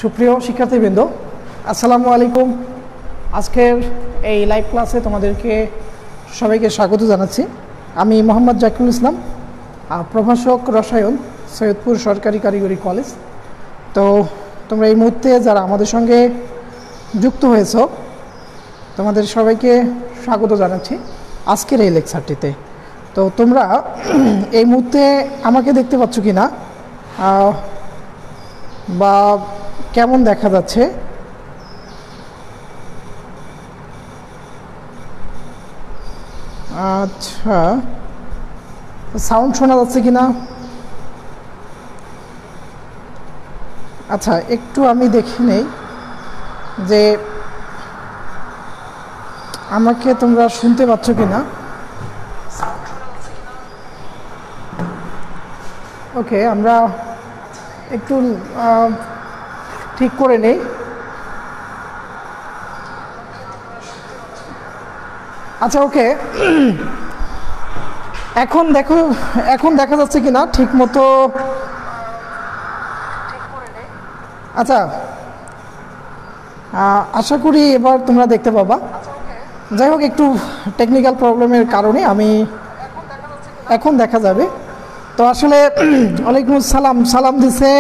সুপ্রিয় শিক্ষার্থীবৃন্দ, আসসালামু আলাইকুম। আজকের এই লাইভ ক্লাসে তোমাদেরকে সবাইকে স্বাগত জানাচ্ছি। আমি মোহাম্মদ জাকিরুল ইসলাম, প্রভাষক রসায়ন, সৈয়দপুর সরকারি কারিগরি কলেজ। তো তোমরা এই মুহূর্তে যারা আমাদের সঙ্গে যুক্ত হয়েছ, তোমাদের সবাইকে স্বাগত জানাচ্ছি আজকের এই লেকচারটিতে। তো তোমরা এই মুহূর্তে আমাকে দেখতে পাচ্ছ কি না, বা কেমন দেখা যাচ্ছে? আচ্ছা, সাউন্ড শোনা যাচ্ছে কি না? আচ্ছা, একটু আমি দেখে নেই যে আমাকে তোমরা শুনতে পাচ্ছ কি না। ওকে, আমরা একটু ঠিক করে নেই। আচ্ছা, ওকে, এখন দেখো, এখন দেখা যাচ্ছে কি না ঠিক মতো? আচ্ছা, আশা করি এবার তোমরা দেখতে পাবা। যাই হোক, একটু টেকনিক্যাল প্রবলেমের কারণে আমি এখন দেখা যাবে। তো আসলে ওয়ালাইকুম আসসালাম, সালাম দিছে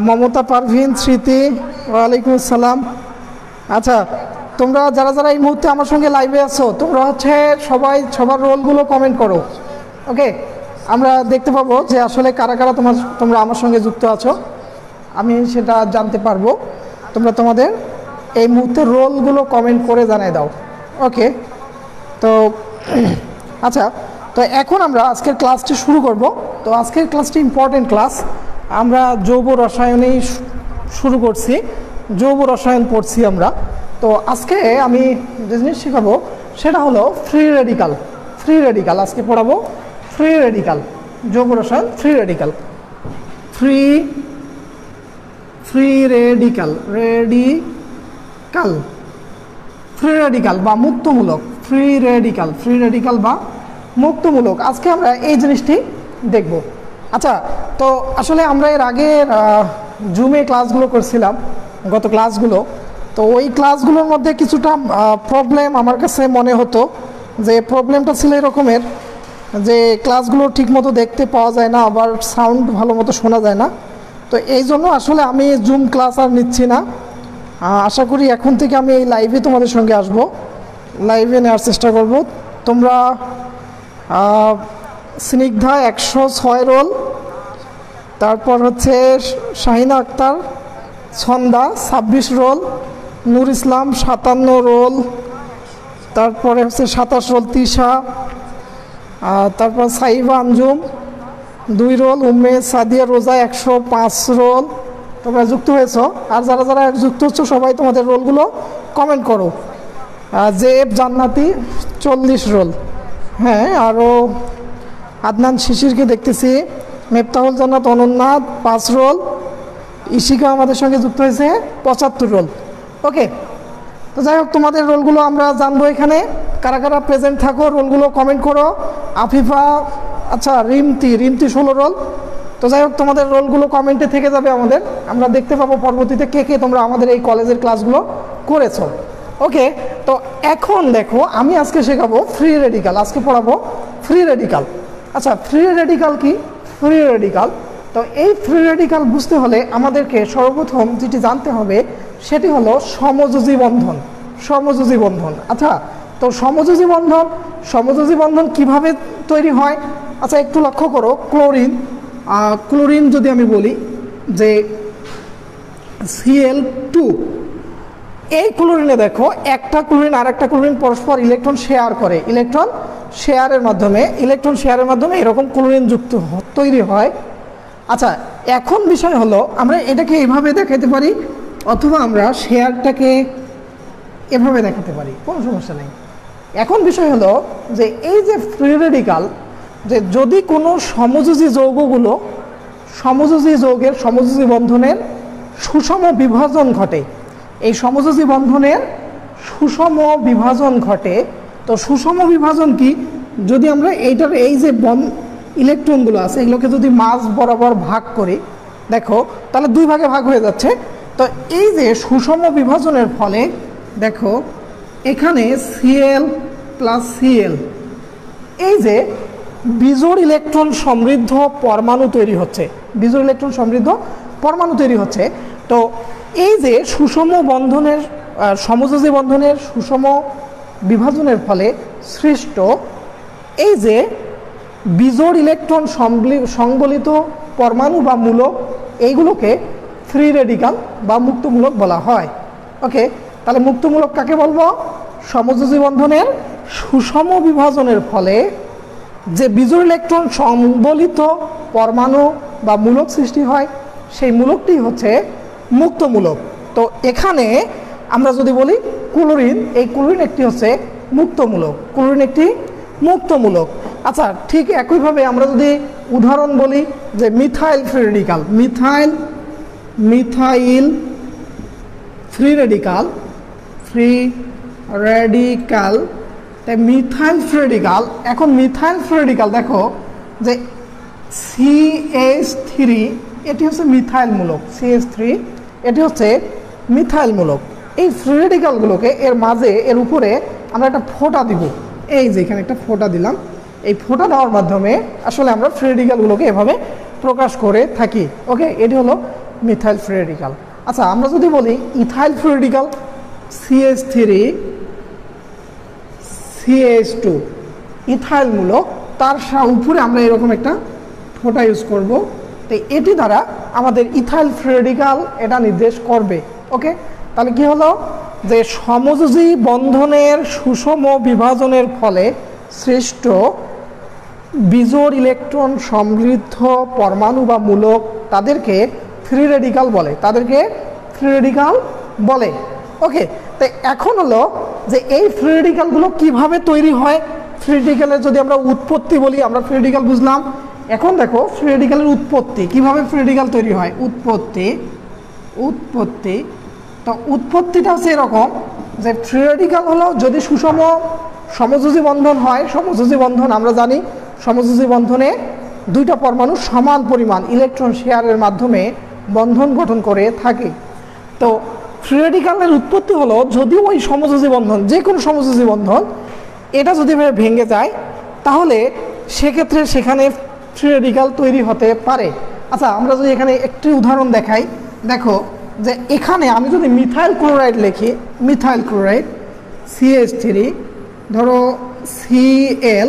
মমতা পারভিন স্মৃতি, ওয়ালাইকুম আসসালাম। আচ্ছা, তোমরা যারা যারা এই মুহূর্তে আমার সঙ্গে লাইভে আছো, তোমরা হচ্ছে সবাই সবার রোলগুলো কমেন্ট করো। ওকে, আমরা দেখতে পাবো যে আসলে কারা কারা তোমরা আমার সঙ্গে যুক্ত আছো, আমি সেটা জানতে পারবো। তোমরা তোমাদের এই মুহূর্তে রোলগুলো কমেন্ট করে জানিয়ে দাও। ওকে, তো আচ্ছা, তো এখন আমরা আজকের ক্লাসটি শুরু করব। তো আজকের ক্লাসটি ইম্পর্টেন্ট ক্লাস। আমরা জৈব রসায়নেই শুরু করছি, জৈব রসায়ন পড়ছি আমরা। তো আজকে আমি যে জিনিস শেখাবো সেটা হলো ফ্রি রেডিকাল। ফ্রি রেডিকাল আজকে পড়াবো, ফ্রি রেডিকাল, জৈব রসায়ন free radical. Free radical, free radical বা মুক্তমূলক, ফ্রি রেডিকাল বা মুক্তমূলক। আজকে আমরা এই জিনিসটি দেখব। আচ্ছা, তো আসলে আমরা এর আগে জুমে ক্লাসগুলো করছিলাম, গত ক্লাসগুলো। তো ওই ক্লাসগুলোর মধ্যে কিছুটা প্রবলেম আমার কাছে মনে হতো, যে প্রবলেমটা ছিল এরকমের যে ক্লাসগুলো ঠিকমতো দেখতে পাওয়া যায় না, আবার সাউন্ড ভালো মতো শোনা যায় না। তো এই জন্য আসলে আমি জুম ক্লাস আর নিচ্ছি না। আশা করি এখন থেকে আমি এই লাইভে তোমাদের সঙ্গে আসব, লাইভে নেওয়ার চেষ্টা করব। তোমরা স্নিগ্ধা 106 রোল, তারপর হচ্ছে শাহিনা আক্তার ছন্দা 26 রোল, নূর ইসলাম 57 রোল, তারপরে হচ্ছে 27 রোল তিশা, তারপর সাইবা আঞ্জুম 2 রোল, উম্মে সাদিয়া রোজা 105 রোল। তোমরা যুক্ত হয়েছ, আর যারা যারা যুক্ত হচ্ছ সবাই তোমাদের রোলগুলো কমেন্ট করো। জেব জান্নাতি 40 রোল, হ্যাঁ, আরও আদনান শিশিরকে দেখতেছি, মেফতাহুল জান্নাত অনন্যা 5 রোল, ইশিকা আমাদের সঙ্গে যুক্ত হয়েছে 75 রোল। ওকে, তো যাই হোক, তোমাদের রোলগুলো আমরা জানবো এখানে। কারা কারা প্রেজেন্ট থাকো রোলগুলো কমেন্ট করো। আফিফা, আচ্ছা, রিমতি 16 রোল। তো যাই হোক, তোমাদের রোলগুলো কমেন্টে থেকে যাবে আমাদের, আমরা দেখতে পাবো পরবর্তীতে কে কে তোমরা আমাদের এই কলেজের ক্লাসগুলো করেছো। ওকে, তো এখন দেখো, আমি আজকে শেখাবো ফ্রি রেডিকাল, আজকে পড়াবো ফ্রি রেডিকাল। আচ্ছা, ফ্রি রেডিকাল কি? ফ্রি রেডিকাল, তো এই ফ্রি রেডিকাল বুঝতে হলে আমাদেরকে সর্বপ্রথম যেটি জানতে হবে সেটি হলো সমযোজী বন্ধন। সমযোজী বন্ধন, আচ্ছা, তো সমযোজী বন্ধন কিভাবে তৈরি হয়? আচ্ছা, একটু লক্ষ্য করো, ক্লোরিন যদি আমি বলি যে Cl2, এই ক্লোরিনে দেখো একটা ক্লোরিন আর একটা ক্লোরিন পরস্পর ইলেকট্রন শেয়ার করে, ইলেকট্রন শেয়ারের মাধ্যমে এরকম ক্লোরিন যুক্ত তৈরি হয়। আচ্ছা, এখন বিষয় হলো আমরা এটাকে এভাবে দেখাতে পারি, অথবা আমরা শেয়ারটাকে এভাবে দেখাতে পারি, কোনো সমস্যা নেই। এখন বিষয় হলো যে এই যে ফ্রি রেডিকাল, যে যদি কোনো সমযোজী যৌগগুলো, সমযোজী যৌগের সমযোজী বন্ধনের সুষম বিভাজন ঘটে, এই সমযোজী বন্ধনের সুষম বিভাজন ঘটে। তো সুষম বিভাজন কি? যদি আমরা এইটার এই যে ইলেকট্রনগুলো আছে এগুলোকে যদি মাঝ বরাবর ভাগ করি, দেখো তাহলে দুই ভাগে ভাগ হয়ে যাচ্ছে। তো এই যে সুষম বিভাজনের ফলে দেখো এখানে Cl প্লাস Cl, এই যে বিজোড় ইলেকট্রন সমৃদ্ধ পরমাণু তৈরি হচ্ছে, বিজোড় ইলেকট্রন সমৃদ্ধ পরমাণু তৈরি হচ্ছে। তো এই যে সুষম বন্ধনের সমযোজী বন্ধনের সুষম বিভাজনের ফলে সৃষ্ট এই যে বিজোড় ইলেকট্রন সংবলিত পরমাণু বা মূলক, এইগুলোকে ফ্রি রেডিকাল বা মুক্তমূলক বলা হয়। ওকে, তাহলে মুক্তমূলক কাকে বলবো? সমযোজী বন্ধনের সুষম বিভাজনের ফলে যে বিজোড় ইলেকট্রন সংবলিত পরমাণু বা মূলক সৃষ্টি হয়, সেই মূলকটি হচ্ছে মুক্তমূলক। তো এখানে আমরা যদি বলি ক্লোরিন, এই ক্লোরিন একটি হচ্ছে মুক্তমূলক, ক্লোরিন একটি মুক্তমূলক। আচ্ছা, ঠিক একইভাবে আমরা যদি উদাহরণ বলি যে methyl free radical, methyl free radical, তাই মিথাইল ফ্রি রেডিকাল। এখন মিথাইল ফ্রি রেডিকাল দেখো যে CH3 এটি হচ্ছে মিথাইল মূলক, CH3 এটি হচ্ছে মিথাইল মূলক। এই ফ্রি রেডিকালগুলোকে এর মাঝে এর উপরে আমরা একটা ফোঁটা দিব, এই যে এখানে একটা ফোঁটা দিলাম, এই ফোঁটা দেওয়ার মাধ্যমে আসলে আমরা ফ্রি রেডিকালগুলোকে এভাবে প্রকাশ করে থাকি। ওকে, এটি হলো মিথাইল ফ্রি রেডিকাল। আচ্ছা, আমরা যদি বলি ethyl free radical, CH3 CH2 ethyl মূলক, তার উপরে আমরা এরকম একটা ফোঁটা ইউজ করব। তো এটি দ্বারা আমাদের ইথাইল ফ্রি রেডিকাল এটা নির্দেশ করবে। ওকে, তাহলে কি হলো যে সমযোজী বন্ধনের সুষম বিভাজনের ফলে সৃষ্ট বিজোড় ইলেকট্রন সমৃদ্ধ পরমাণু বা মূলক তাদেরকে ফ্রি রেডিকাল বলে, তাদেরকে ফ্রি রেডিকাল বলে। ওকে, তো এখন হলো যে এই ফ্রি রেডিকালগুলো কিভাবে তৈরি হয়। ফ্রি রেডিকালের যদি আমরা উৎপত্তি বলি, আমরা ফ্রি রেডিকাল বুঝলাম, এখন দেখো ফ্রি রেডিকালের উৎপত্তি, কিভাবে ফ্রি রেডিকাল তৈরি হয়। উৎপত্তি তো উৎপত্তিটা হচ্ছে এরকম যে ফ্রি রেডিকাল হলো যদি সুষম সমযোজী বন্ধন হয়, সমযোজী বন্ধন আমরা জানি সমযোজী বন্ধনে দুইটা পরমাণু সমান পরিমাণ ইলেকট্রন শেয়ারের মাধ্যমে বন্ধন গঠন করে থাকে। তো ফ্রি রেডিকালের উৎপত্তি হলো যদি ওই সমযোজী বন্ধন, যে কোনো সমযোজী বন্ধন, এটা যদি ভেঙে যায় তাহলে সেক্ষেত্রে সেখানে ফ্রি রেডিকাল তৈরি হতে পারে। আচ্ছা, আমরা যদি এখানে একটি উদাহরণ দেখাই, দেখো যে এখানে আমি যদি মিথাইল ক্লোরাইড লিখি, মিথাইল ক্লোরাইড CH3 ধরো Cl,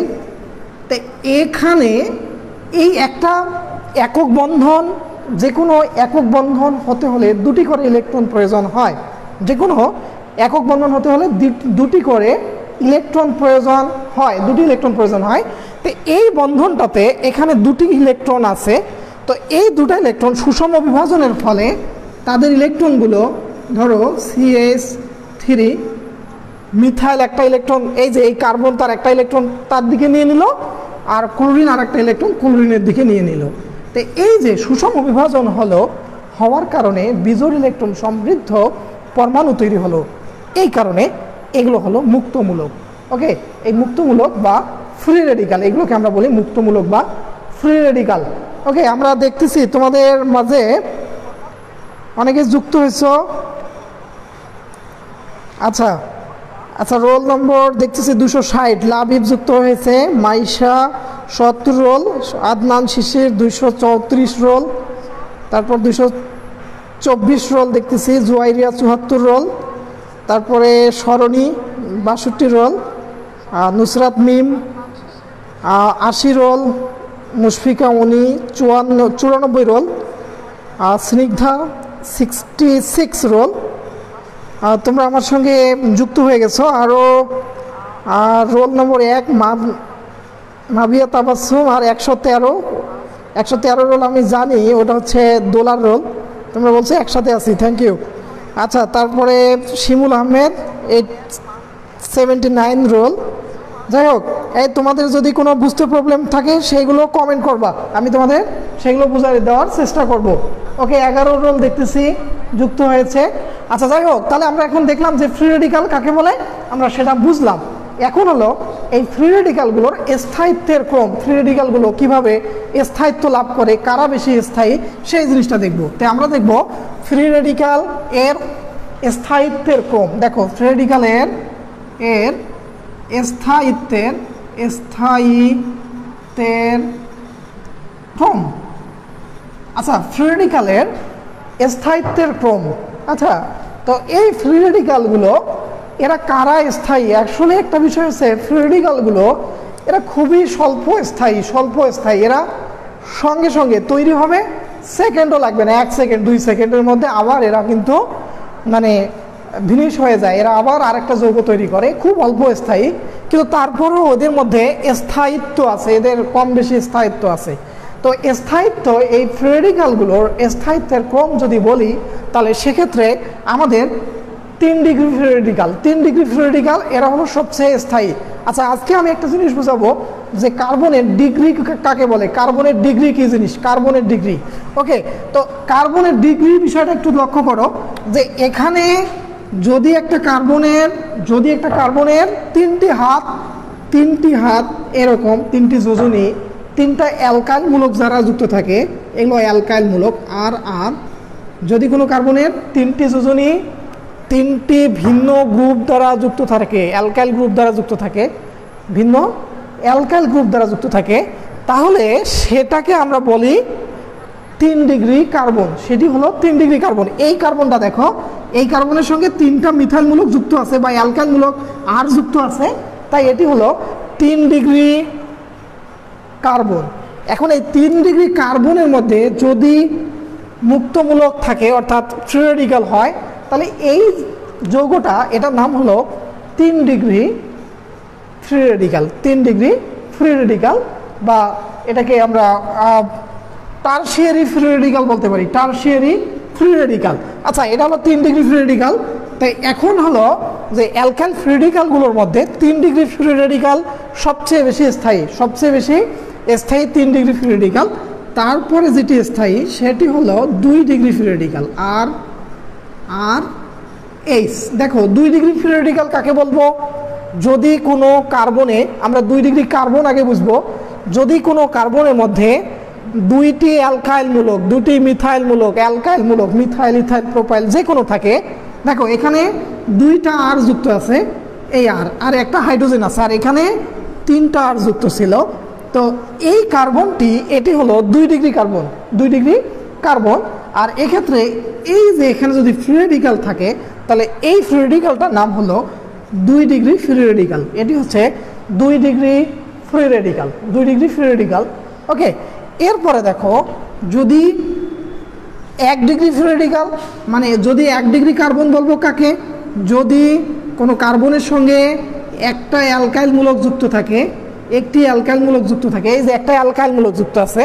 তো এখানে এই একটা একক বন্ধন, যে কোনো একক বন্ধন হতে হলে দুটি করে ইলেকট্রন প্রয়োজন হয়, যে কোনো একক বন্ধন হতে হলে দুটি করে ইলেকট্রন প্রয়োজন হয়, দুটি ইলেকট্রন প্রয়োজন হয়। তো এই বন্ধনটাতে এখানে দুটি ইলেকট্রন আছে, তো এই দুটো ইলেকট্রন সুষম বিভাজনের ফলে তাদের ইলেকট্রনগুলো ধরো CH3 মিথাইল একটা ইলেকট্রন, এই যে এই কার্বন তার একটা ইলেকট্রন তার দিকে নিয়ে নিল, আর ক্লোরিন আর একটা ইলেকট্রন ক্লোরিনের দিকে নিয়ে নিল। তো এই যে সুষম বিভাজন হওয়ার কারণে বিজোড় ইলেকট্রন সমৃদ্ধ পরমাণু তৈরি হলো, এই কারণে এগুলো হলো মুক্তমূলক। ওকে, এই মুক্তমূলক বা ফ্রি রেডিকাল, এগুলোকে আমরা বলি মুক্তমূলক বা ফ্রি রেডিকাল। ওকে, আমরা দেখতেছি তোমাদের মাঝে অনেকে যুক্ত হয়েছ। আচ্ছা, রোল নম্বর দেখতেছি 260, লাবিব যুক্ত হয়েছে, মাইশা 70 রোল, আদনান শিশির 234 রোল, তারপর 224 রোল দেখতেছি, জুয়াইরিয়া 74 রোল, তারপরে সরণী 62 রোল, নুসরাত মিম 80 রোল, মুশফিকা উনি 94 রোল, স্নিগ্ধা 66 রোল। তোমরা আমার সঙ্গে যুক্ত হয়ে গেছো। আরও রোল নম্বর 1 মাবিয়া তাবাসসুম আর 113 রোল আমি জানি, ওটা হচ্ছে দোলার রোল, তোমরা বলছো একসাথে আছি, থ্যাংক ইউ। আচ্ছা, তারপরে শিমুল আহমেদ 79 রোল। যাই হোক, এই তোমাদের যদি কোনো বুঝতে প্রবলেম থাকে সেইগুলো কমেন্ট করবা, আমি তোমাদের সেগুলো বুঝিয়ে দেওয়ার চেষ্টা করব। ওকে, 11 রোল দেখতেছি যুক্ত হয়েছে। আচ্ছা, যাই হোক, তাহলে আমরা এখন দেখলাম যে ফ্রি রেডিকাল কাকে বলে, আমরা সেটা বুঝলাম। এখন হলো এই ফ্রি রেডিক্যালগুলোর স্থায়িত্বের ক্রম, ফ্রি রেডিক্যালগুলো কীভাবে স্থায়িত্ব লাভ করে, কারা বেশি স্থায়ী, সেই জিনিসটা দেখব। তাই আমরা দেখব ফ্রি রেডিক্যাল এর স্থায়িত্বের ক্রম। দেখো ফ্রি রেডিক্যাল এর স্থায়িত্বের ক্রম। আচ্ছা, ফ্রি রেডিক্যালের স্থায়িত্বের ক্রম। আচ্ছা, তো এই ফ্রি রেডিক্যালগুলো এরা কারা স্থায়ী? আসলে একটা বিষয় হচ্ছে ফ্রি রেডিক্যালগুলো এরা খুবই স্বল্প স্থায়ী। এরা সঙ্গে সঙ্গে তৈরি হবে, সেকেন্ডও লাগবে না, 1 সেকেন্ড 2 সেকেন্ডের মধ্যে আবার এরা কিন্তু মানে ভিনিশ হয়ে যায়, এরা আবার আরেকটা যৌগ তৈরি করে, খুব অল্প স্থায়ী। কিন্তু তারপরেও ওদের মধ্যে স্থায়িত্ব আছে, এদের কম বেশি স্থায়িত্ব আছে। তো স্থায়িত্ব, এই ফ্রি রেডিক্যালগুলোর স্থায়িত্বের ক্রম যদি বলি, তাহলে সেক্ষেত্রে আমাদের 3 degree free radical, 3 degree free radical এরা হলো সবচেয়ে স্থায়ী। আচ্ছা, আজকে আমি একটা জিনিস বোঝাবো যে কার্বনের ডিগ্রি কাকে বলে, কার্বনের ডিগ্রি কি জিনিস, কার্বনের ডিগ্রি। ওকে, তো কার্বনের ডিগ্রি বিষয়টা একটু লক্ষ্য করো যে এখানে যদি একটা কার্বনের 3টি হাত এরকম 3টি যোজনী, 3টা অ্যালকাইল মূলক যারা যুক্ত থাকে, এগুলো অ্যালকাইল মূলক। আর যদি কোনো কার্বনের 3টি যোজনী 3টি ভিন্ন গ্রুপ দ্বারা যুক্ত থাকে, অ্যালকাইল গ্রুপ দ্বারা যুক্ত থাকে, ভিন্ন অ্যালকাইল গ্রুপ দ্বারা যুক্ত থাকে, তাহলে সেটাকে আমরা বলি 3 ডিগ্রি কার্বন। সেটি হলো 3 ডিগ্রি কার্বন। এই কার্বনটা দেখো, এই কার্বনের সঙ্গে 3টা মিথাইল মূলক যুক্ত আছে বা অ্যালকাইল মূলক আর যুক্ত আছে, তাই এটি হলো 3 ডিগ্রি কার্বন। এখন এই 3 ডিগ্রি কার্বনের মধ্যে যদি মুক্তমূলক থাকে, অর্থাৎ ফ্রি রেডিক্যাল হয়, তাহলে এই যৌগটা, এটার নাম হলো 3 degree free radical. 3 degree free radical, বা এটাকে আমরা টারশিয়ারি ফ্রি রেডিক্যাল বলতে পারি, টারশিয়ারি ফ্রি রেডিক্যাল। আচ্ছা, এটা হলো 3 ডিগ্রি ফ্রি রেডিক্যাল। তাই এখন হলো যে অ্যালকাইল ফ্রি রেডিক্যালগুলোর মধ্যে 3 ডিগ্রি ফ্রি রেডিক্যাল সবচেয়ে বেশি স্থায়ী, 3 ডিগ্রি ফ্রি রেডিক্যাল। তারপরে যেটি স্থায়ী সেটি হলো 2 ডিগ্রি ফ্রি রেডিক্যাল, আর এইচ। দেখো 2 ডিগ্রি ফ্রি রেডিক্যাল কাকে বলবো? যদি কোনো কার্বনে, আমরা 2 ডিগ্রি কার্বন আগে বুঝবো, যদি কোনো কার্বনের মধ্যে 2টি অ্যালকাইল মূলক, 2টি মিথাইল মূলক, অ্যালকাইল মূলক, মিথাইল, ইথাইল, প্রোপাইল যে কোনো থাকে, দেখো এখানে 2টা আর যুক্ত আছে, এই আর একটা হাইড্রোজেন আছে, আর এখানে 3টা আর যুক্ত ছিল। তো এই কার্বনটি, এটি হলো 2 ডিগ্রি কার্বন, 2 ডিগ্রি কার্বন। আর এক্ষেত্রে এই যে এখানে যদি ফ্রি রেডিক্যাল থাকে, তাহলে এই ফ্রি রেডিক্যালটার নাম হলো 2 ডিগ্রি ফ্রি রেডিক্যাল। এটি হচ্ছে 2 degree free radical, 2 degree free radical. Okay, এরপরে দেখো যদি 1 ডিগ্রি ফ্রি রেডিক্যাল, মানে যদি 1 ডিগ্রি কার্বন বলবো কাকে? যদি কোনো কার্বনের সঙ্গে একটা অ্যালকাইল মূলক যুক্ত থাকে, একটি অ্যালকাইল মূলক যুক্ত থাকে, এই যে একটা অ্যালকাইল মূলক যুক্ত আছে,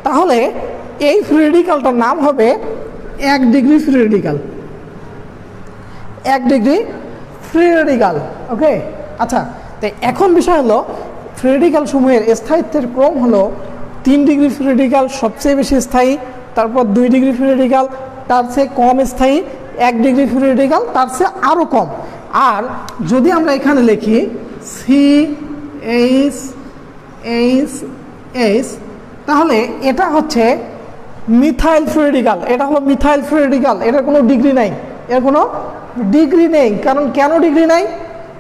তাহলে এই ফ্রি রেডিক্যালটার নাম হবে 1 degree free radical, 1 degree free radical. Okay, আচ্ছা, তো এখন বিষয় হলো ফ্রি রেডিক্যাল সমূহের স্থায়িত্বের ক্রম হলো 3 ডিগ্রি ফ্রি রেডিক্যাল সবচেয়ে বেশি স্থায়ী, তারপর 2 ডিগ্রি ফ্রি রেডিক্যাল তার চেয়ে কম স্থায়ী, 1 ডিগ্রি ফ্রি রেডিক্যাল তার চেয়ে আরও কম। আর যদি আমরা এখানে লিখি CH, তাহলে এটা হচ্ছে মিথাইল ফ্রি রেডিক্যাল, এটা হলো মিথাইল ফ্রি রেডিক্যাল। এটার কোনো ডিগ্রি নাই, এর কোনো ডিগ্রি নেই। কারণ কেন ডিগ্রি নাই?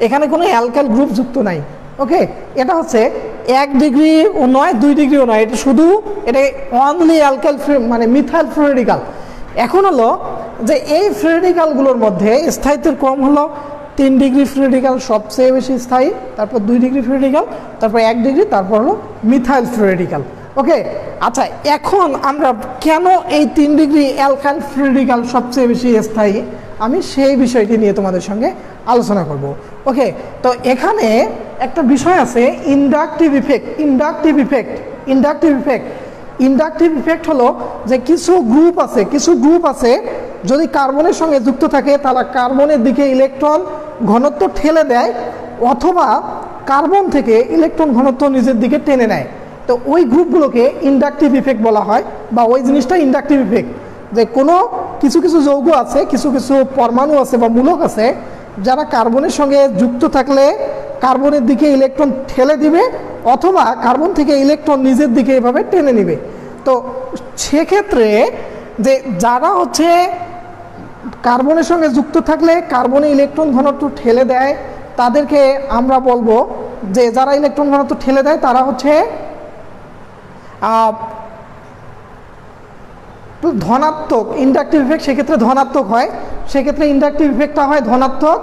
এখানে কোনো অ্যালকাইল গ্রুপ যুক্ত নাই। ওকে, এটা হচ্ছে 1 ডিগ্রিও নয়, 2 ডিগ্রিও নয়, এটা শুধু এটা অনলি অ্যালকাইল ফ্রি, মানে মিথাইল ফ্রি রেডিক্যাল। এখন হলো যে এই ফ্রি রেডিক্যালগুলোর মধ্যে স্থায়িত্বের ক্রম হলো 3 ডিগ্রি ফ্রি রেডিক্যাল সবচেয়ে বেশি স্থায়ী, তারপর 2 ডিগ্রি ফ্রি রেডিক্যাল, তারপর 1 ডিগ্রি, তারপর হলো মিথাইল ফ্রি রেডিক্যাল। ওকে, আচ্ছা, এখন আমরা কেন এই 3 ডিগ্রি অ্যালকাইল ফ্রি রেডিক্যাল সবচেয়ে বেশি স্থায়ী, আমি সেই বিষয়টি নিয়ে তোমাদের সঙ্গে আলোচনা করব। ওকে, তো এখানে একটা বিষয় আছে ইন্ডাকটিভ ইফেক্ট। ইন্ডাকটিভ ইফেক্ট হলো যে কিছু গ্রুপ আছে যদি কার্বনের সঙ্গে যুক্ত থাকে, তাহলে কার্বনের দিকে ইলেকট্রন ঘনত্ব ঠেলে দেয়, অথবা কার্বন থেকে ইলেকট্রন ঘনত্ব নিজের দিকে টেনে নেয়। তো ওই গ্রুপগুলোকে ইন্ডাকটিভ ইফেক্ট বলা হয়, বা ওই জিনিসটা ইন্ডাকটিভ ইফেক্ট। যে কোনো কিছু যৌগ আছে, কিছু পরমাণু আছে বা মূলক আছে, যারা কার্বনের সঙ্গে যুক্ত থাকলে কার্বনের দিকে ইলেকট্রন ঠেলে দিবে অথবা কার্বন থেকে ইলেকট্রন নিজের দিকে এভাবে টেনে নেবে। তো সেক্ষেত্রে যে যারা হচ্ছে কার্বনের সঙ্গে যুক্ত থাকলে কার্বনে ইলেকট্রন ঘনত্ব ঠেলে দেয় তাদেরকে আমরা বলবো যে যারা ইলেকট্রন ঘনত্ব ঠেলে দেয় তারা হচ্ছে ধনাত্মক ইন্ডাকটিভ ইফেক্ট, সেক্ষেত্রে ধনাত্মক হয়, সেক্ষেত্রে ইন্ডাকটিভ ইফেক্টটা হয় ধনাত্মক।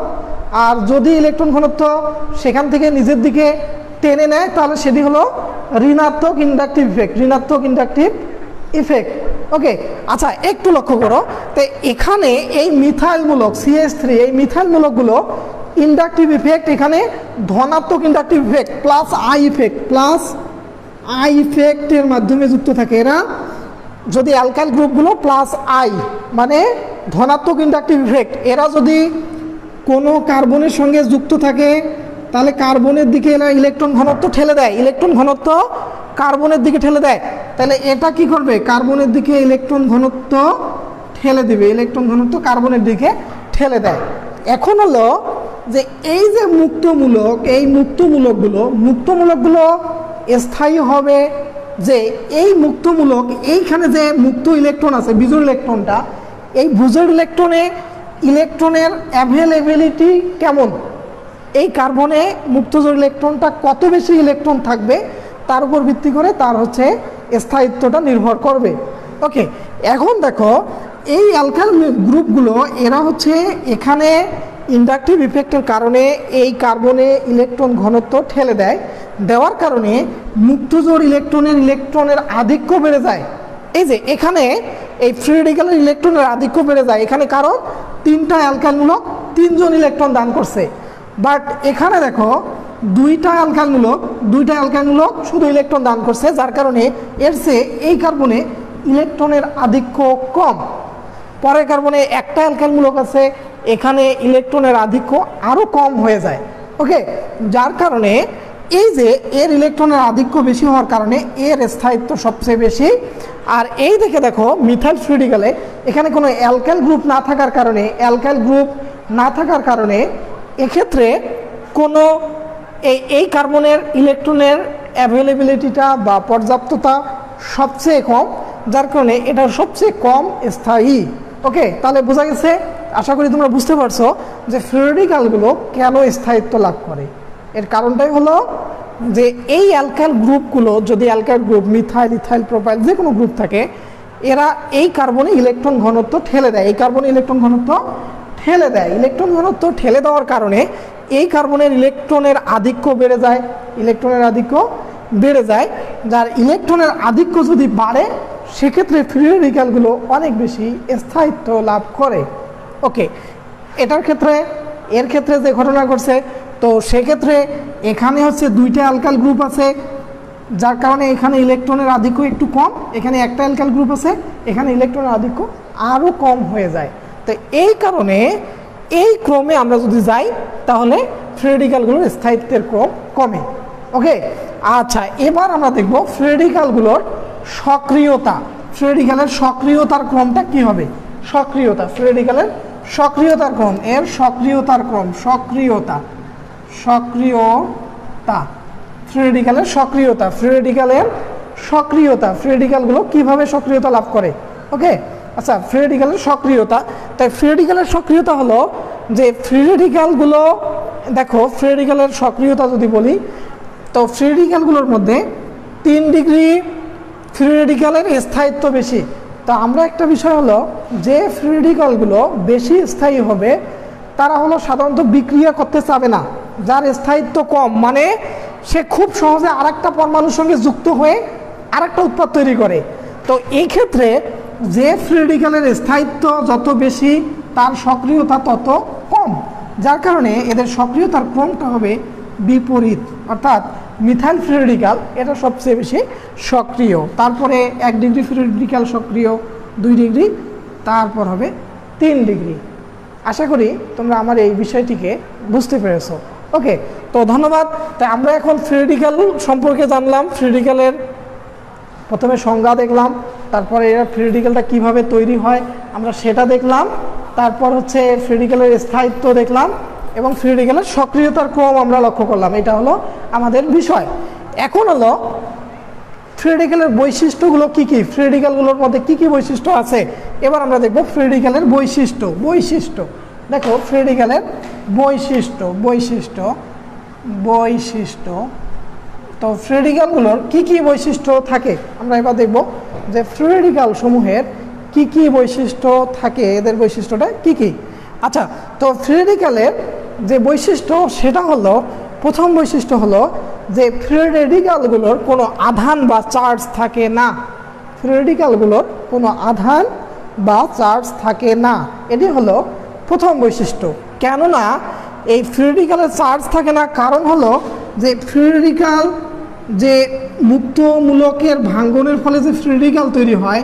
আর যদি ইলেকট্রন ঘনত্ব সেখান থেকে নিজের দিকে টেনে নেয় তাহলে সেটি হলো ঋণাত্মক ইন্ডাকটিভ ইফেক্ট, ঋণাত্মক ইন্ডাকটিভ ইফেক্ট। ওকে, আচ্ছা একটু লক্ষ্য করো, তো এখানে এই মিথাইলমূলক CH3 এই মিথাইলমূলকগুলো ইন্ডাকটিভ ইফেক্ট এখানে ধনাত্মক ইন্ডাকটিভ ইফেক্ট প্লাস আই ইফেক্টের মাধ্যমে যুক্ত থাকে। এরা যদি অ্যালকাইল গ্রুপগুলো প্লাস আই মানে ধনাত্মক ইন্ডাকটিভ ইফেক্ট, এরা যদি কোনো কার্বনের সঙ্গে যুক্ত থাকে তাহলে কার্বনের দিকে এরা ইলেকট্রন ঘনত্ব ঠেলে দেয়, ইলেকট্রন ঘনত্ব কার্বনের দিকে ঠেলে দেয়। তাহলে এটা কি করবে, কার্বনের দিকে ইলেকট্রন ঘনত্ব ঠেলে দিবে, ইলেকট্রন ঘনত্ব কার্বনের দিকে ঠেলে দেয়। এখন হলো যে এই যে মুক্তমূলক, এই মুক্তমূলকগুলো স্থায়ী হবে যে এই মুক্তমূলক এইখানে যে মুক্ত ইলেকট্রন আছে বিজোড় ইলেকট্রনটা, এই বিজোড় ইলেকট্রনে ইলেকট্রনের অ্যাভেলেবিলিটি কেমন, এই কার্বনে মুক্তজোড় ইলেকট্রনটা কত বেশি ইলেকট্রন থাকবে তার উপর ভিত্তি করে তার হচ্ছে স্থায়িত্বটা নির্ভর করবে। ওকে, এখন দেখো এই অ্যালকাইল গ্রুপগুলো এরা হচ্ছে এখানে ইন্ডাকটিভ ইফেক্টের কারণে এই কার্বনে ইলেকট্রন ঘনত্ব ঠেলে দেয়, দেওয়ার কারণে মুক্তজোড় ইলেকট্রনের আধিক্য বেড়ে যায়। এই যে এখানে এই ফ্রি রেডিক্যালের ইলেকট্রনের আধিক্য বেড়ে যায় এখানে, কারণ তিনটা অ্যালকাইলমূলক 3 জন ইলেকট্রন দান করছে। বাট এখানে দেখো দুইটা অ্যালকাইলমূলক শুধু ইলেকট্রন দান করছে, যার কারণে এর চেয়ে এই কার্বনে ইলেকট্রনের আধিক্য কম। পরের কার্বনে একটা অ্যালকাইলমূলক আছে, এখানে ইলেকট্রনের আধিক্য আরও কম হয়ে যায়। ওকে, যার কারণে এই যে এর ইলেকট্রনের আধিক্য বেশি হওয়ার কারণে এর স্থায়িত্ব সবচেয়ে বেশি। আর এই দেখো মিথাইল ফ্লুইডিক্যালে এখানে কোনো অ্যালকাইল গ্রুপ না থাকার কারণে এক্ষেত্রে কোনো এই কার্বনের ইলেকট্রনের অ্যাভেলেবিলিটিটা বা পর্যাপ্ততা সবচেয়ে কম, যার কারণে এটা সবচেয়ে কম স্থায়ী। ওকে, তাহলে বোঝা গেছে, আশা করি তোমরা বুঝতে পারছো যে ফ্রি রেডিক্যালগুলো কেন স্থায়িত্ব লাভ করে। এর কারণটাই হলো যে এই অ্যালকাইল গ্রুপগুলো, যদি alkyl group methyl, ethyl, propyl যে কোনো গ্রুপ থাকে, এরা এই কার্বনে ইলেকট্রন ঘনত্ব ঠেলে দেয়, ইলেকট্রন ঘনত্ব ঠেলে দেওয়ার কারণে এই কার্বনের ইলেকট্রনের আধিক্য বেড়ে যায়, যার ইলেকট্রনের আধিক্য যদি বাড়ে সেক্ষেত্রে ফ্রি রেডিক্যালগুলো অনেক বেশি স্থায়িত্ব লাভ করে। ওকে, এর ক্ষেত্রে যে ঘটনা ঘটছে, তো সেক্ষেত্রে এখানে হচ্ছে দুইটা অ্যালকাইল গ্রুপ আছে, যার কারণে এখানে ইলেকট্রনের আধিক্য একটু কম, এখানে একটা অ্যালকাইল গ্রুপ আছে, এখানে ইলেকট্রনের আধিক্য আরও কম হয়ে যায়। তো এই কারণে এই ক্রমে আমরা যদি যাই তাহলে ফ্রি রেডিক্যালগুলোর স্থায়িত্বের ক্রম কমে। ওকে, আচ্ছা এবার আমরা দেখব ফ্রি রেডিক্যালগুলোর সক্রিয়তা। ফ্রি রেডিক্যালের সক্রিয়তার ক্রমটা কি হবে? ফ্রি রেডিক্যালের সক্রিয়তার ক্রম, এর সক্রিয়তার ক্রম, সক্রিয়তা ফ্রি রেডিক্যালের ফ্রি রেডিক্যালগুলো কিভাবে সক্রিয়তা লাভ করে। ওকে, আচ্ছা ফ্রি রেডিক্যালের সক্রিয়তা, তাই ফ্রি রেডিক্যালের সক্রিয়তা হলো যে ফ্রি রেডিক্যালগুলো, দেখো ফ্রি রেডিক্যালের সক্রিয়তা যদি বলি, তো ফ্রি রেডিক্যালগুলোর মধ্যে 3 ডিগ্রি ফ্রি রেডিক্যালের স্থায়িত্ব বেশি। তো আমরা একটা বিষয় হলো যে ফ্রি রেডিক্যালগুলো বেশি স্থায়ী হবে তারা হলো সাধারণত বিক্রিয়া করতে চাবে না, যার স্থায়িত্ব কম, মানে সে খুব সহজে আরেকটা পরমাণুর সঙ্গে যুক্ত হয়ে আরেকটা উৎপাদ তৈরি করে। তো এই ক্ষেত্রে যে ফ্রি রেডিক্যালের স্থায়িত্ব যত বেশি তার সক্রিয়তা তত কম, যার কারণে এদের সক্রিয়তার ক্রমটা হবে বিপরীত। অর্থাৎ মিথাইল ফ্রি রেডিক্যাল এটা সবচেয়ে বেশি সক্রিয়, তারপরে 1 ডিগ্রি ফ্রি রেডিক্যাল সক্রিয়, 2 ডিগ্রি, তারপর হবে 3 ডিগ্রি। আশা করি তোমরা আমার এই বিষয়টিকে বুঝতে পেরেছো। ওকে, তো ধন্যবাদ। তাই আমরা এখন ফ্রি রেডিক্যাল সম্পর্কে জানলাম, ফ্রি রেডিক্যালের প্রথমে সংজ্ঞা দেখলাম, তারপরে এরা ফ্রি রেডিক্যালটা কীভাবে তৈরি হয় আমরা সেটা দেখলাম, তারপর হচ্ছে ফ্রি রেডিক্যালের স্থায়িত্ব দেখলাম, এবং ফ্রি রেডিক্যালের সক্রিয়তার ক্রম আমরা লক্ষ্য করলাম। এটা হলো আমাদের বিষয়। এখন হলো ফ্রি রেডিক্যালের বৈশিষ্ট্যগুলো কি কি, ফ্রি রেডিক্যালগুলোর মধ্যে কি কি বৈশিষ্ট্য আছে এবার আমরা দেখব। ফ্রি রেডিক্যালের বৈশিষ্ট্য দেখো, ফ্রি রেডিক্যালের বৈশিষ্ট্য তো ফ্রি রেডিক্যালগুলোর কি কি বৈশিষ্ট্য থাকে আমরা এবার দেখব যে ফ্রি রেডিক্যাল সমূহের কি কি বৈশিষ্ট্য থাকে, এদের বৈশিষ্ট্যটা কি কি। আচ্ছা, তো ফ্রি রেডিক্যালের যে বৈশিষ্ট্য সেটা হলো, প্রথম বৈশিষ্ট্য হলো যে ফ্রি রেডিক্যালগুলোর কোনো আধান বা চার্জ থাকে না। ফ্রি রেডিক্যালগুলোর কোনো আধান বা চার্জ থাকে না, এটি হলো প্রথম বৈশিষ্ট্য। কেননা এই ফ্রি রেডিক্যালের চার্জ থাকে না, কারণ হলো যে ফ্রি রেডিক্যাল যে মুক্তমূলকের ভাঙ্গনের ফলে যে ফ্রি রেডিক্যাল তৈরি হয়,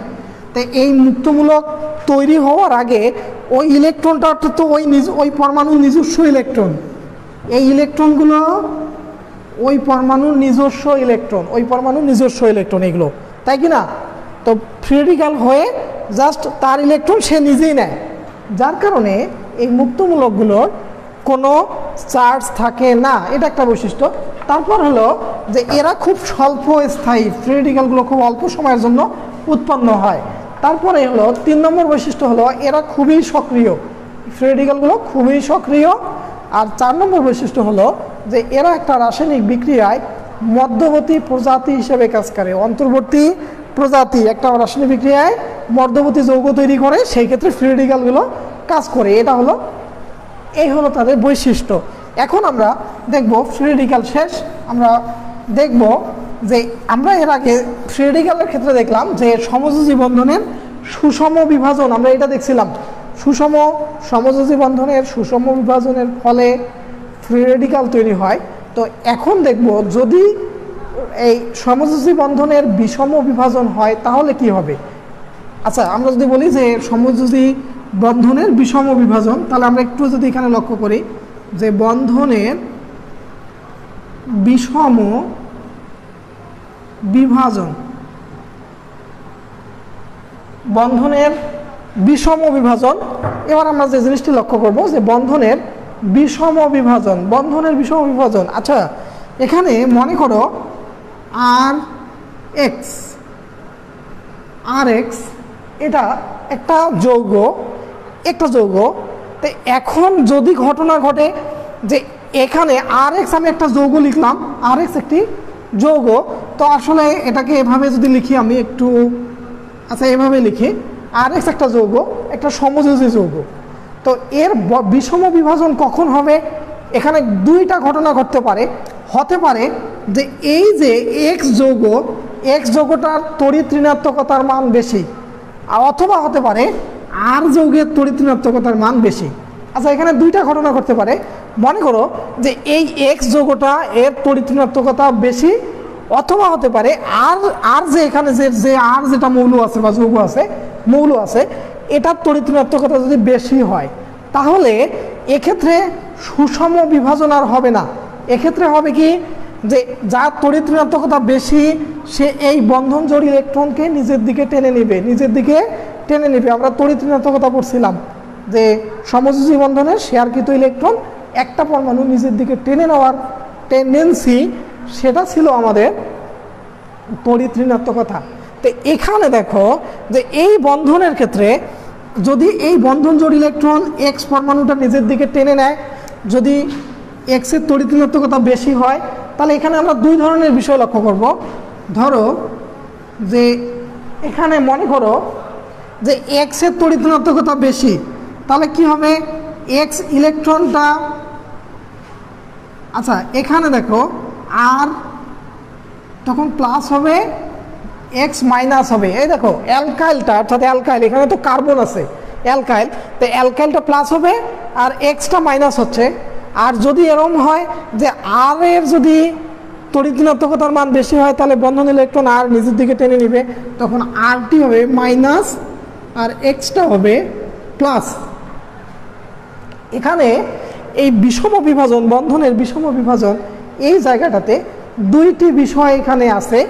তাই এই মুক্তমূলক তৈরি হওয়ার আগে ওই ইলেকট্রনটা তো ওই পরমাণুর নিজস্ব ইলেকট্রন, এই ইলেকট্রনগুলো ওই পরমাণুর নিজস্ব ইলেকট্রন এগুলো, তাই কি না? তো ফ্রি রেডিক্যাল হয়ে জাস্ট তার ইলেকট্রন সে নিজেই নেয়, যার কারণে এই মুক্তমূলকগুলোর কোনো চার্জ থাকে না, এটা একটা বৈশিষ্ট্য। তারপর হলো যে এরা খুব স্বল্প স্থায়ী, ফ্রি রেডিক্যালগুলো খুব অল্প সময়ের জন্য উৎপন্ন হয়। তারপরে হলো 3 নম্বর বৈশিষ্ট্য হলো এরা খুবই সক্রিয়, ফ্রি রেডিক্যালগুলো খুবই সক্রিয়। আর 4 নম্বর বৈশিষ্ট্য হলো যে এরা একটা রাসায়নিক বিক্রিয়ায় মধ্যবর্তী প্রজাতি হিসেবে কাজ করে। অন্তর্বর্তী প্রজাতি একটা রাসায়নিক বিক্রিয়ায় মধ্যবর্তী যৌগ তৈরি করে, সেই ক্ষেত্রে ফ্রি রেডিক্যালগুলো কাজ করে। এই হলো তাদের বৈশিষ্ট্য। এখন আমরা দেখব ফ্রি রেডিক্যাল শেষ, আমরা দেখব যে আমরা এর আগে ফ্রি রেডিক্যালের ক্ষেত্রে দেখলাম যে সমযোজী বন্ধনের সুষম বিভাজন, আমরা এটা দেখছিলাম সমযোজী বন্ধনের সুষম বিভাজনের ফলে ফ্রি রেডিক্যাল তৈরি হয়। তো এখন দেখব যদি এই সমযোজী বন্ধনের বিষম বিভাজন হয় তাহলে কি হবে। আচ্ছা, আমরা যদি বলি যে সমযোজী বন্ধনের বিষম বিভাজন, তাহলে আমরা একটু যদি এখানে লক্ষ্য করি যে বন্ধনের বিষম বিভাজন, এবার আমরা যে জিনিসটি লক্ষ্য করব যে বন্ধনের বিষম বিভাজন। আচ্ছা, এখানে মনে করো আর এক্স এটা একটা যৌগ, তো এখন যদি ঘটনা ঘটে যে এখানে আর এক্স আমি একটা যৌগ লিখলাম, আর এক্স একটি যৌগ, তো আসলে এটাকে এভাবে যদি লিখি আমি একটু, আচ্ছা এভাবে লিখি, আর এক্স একটা যৌগ, একটা সমযোজী যৌগ। তো এর বিষম বিভাজন কখন হবে? এখানে দুইটা ঘটনা হতে পারে যে এই যে এক্স যৌগটার তড়িৎ ঋণাত্মকতার মান বেশি, অথবা হতে পারে আর যৌগের তড়িৎ ঋণাত্মকতার মান বেশি। আচ্ছা, এখানে দুইটা ঘটনা ঘটতে পারে। মনে করো যে এই এক্স যৌগটা এর তড়িৎ ঋণাত্মকতা বেশি, অথবা হতে পারে আর যে এখানে যে আর যেটা মৌল আছে বা যৌগ আছে, এটার তড়িৎ ঋণাত্মকতা যদি বেশি হয়, তাহলে এক্ষেত্রে সুষম বিভাজন আর হবে না। এক্ষেত্রে হবে কি যে যার তড়িৎ ঋণাত্মকতা বেশি সে এই বন্ধন জোড় ইলেকট্রনকে নিজের দিকে টেনে নেবে। আমরা তড়িৎ ঋণাত্মকতা পড়ছিলাম যে সমযোজী বন্ধনের শেয়ারকৃত ইলেকট্রন একটা পরমাণু নিজের দিকে টেনে নেওয়ার টেন্ডেন্সি, সেটা ছিল আমাদের তড়িৎ ঋণাত্মকতা। তো এখানে দেখো যে এই বন্ধনের ক্ষেত্রে যদি এই বন্ধন জোড় ইলেকট্রন এক্স পরমাণুটা নিজের দিকে টেনে নেয়, যদি এক্সের তড়িৎ ঋণাত্মকতা বেশি হয়, তাহলে এখানে আমরা দুই ধরনের বিষয় লক্ষ্য করব। ধরো যে এখানে মনে করো যে এক্সের তড়িৎ ঋণাত্মকতা বেশি, তাহলে কি হবে, এক্স ইলেকট্রনটা, আচ্ছা এখানে দেখো আর তখন প্লাস হবে, এক্স মাইনাস হবে। এই দেখো অ্যালকাইলটা, অর্থাৎ অ্যালকাইল, এখানে তো কার্বন আছে অ্যালকাইল, তো অ্যালকাইলটা প্লাস হবে আর এক্সটা মাইনাস হচ্ছে। আর যদি এরকম হয় যে আর এর যদি তড়িৎ ঋণাত্মকতার মান বেশি হয়, তাহলে বন্ধন ইলেকট্রন আর নিজের দিকে টেনে নিবে, তখন আরটি হবে মাইনাস আর এক্সটা হবে প্লাস। এখানে এই বিষম বিভাজন, বন্ধনের বিষম বিভাজন, এই জায়গাটাতে দুইটি বিষয় এখানে আছে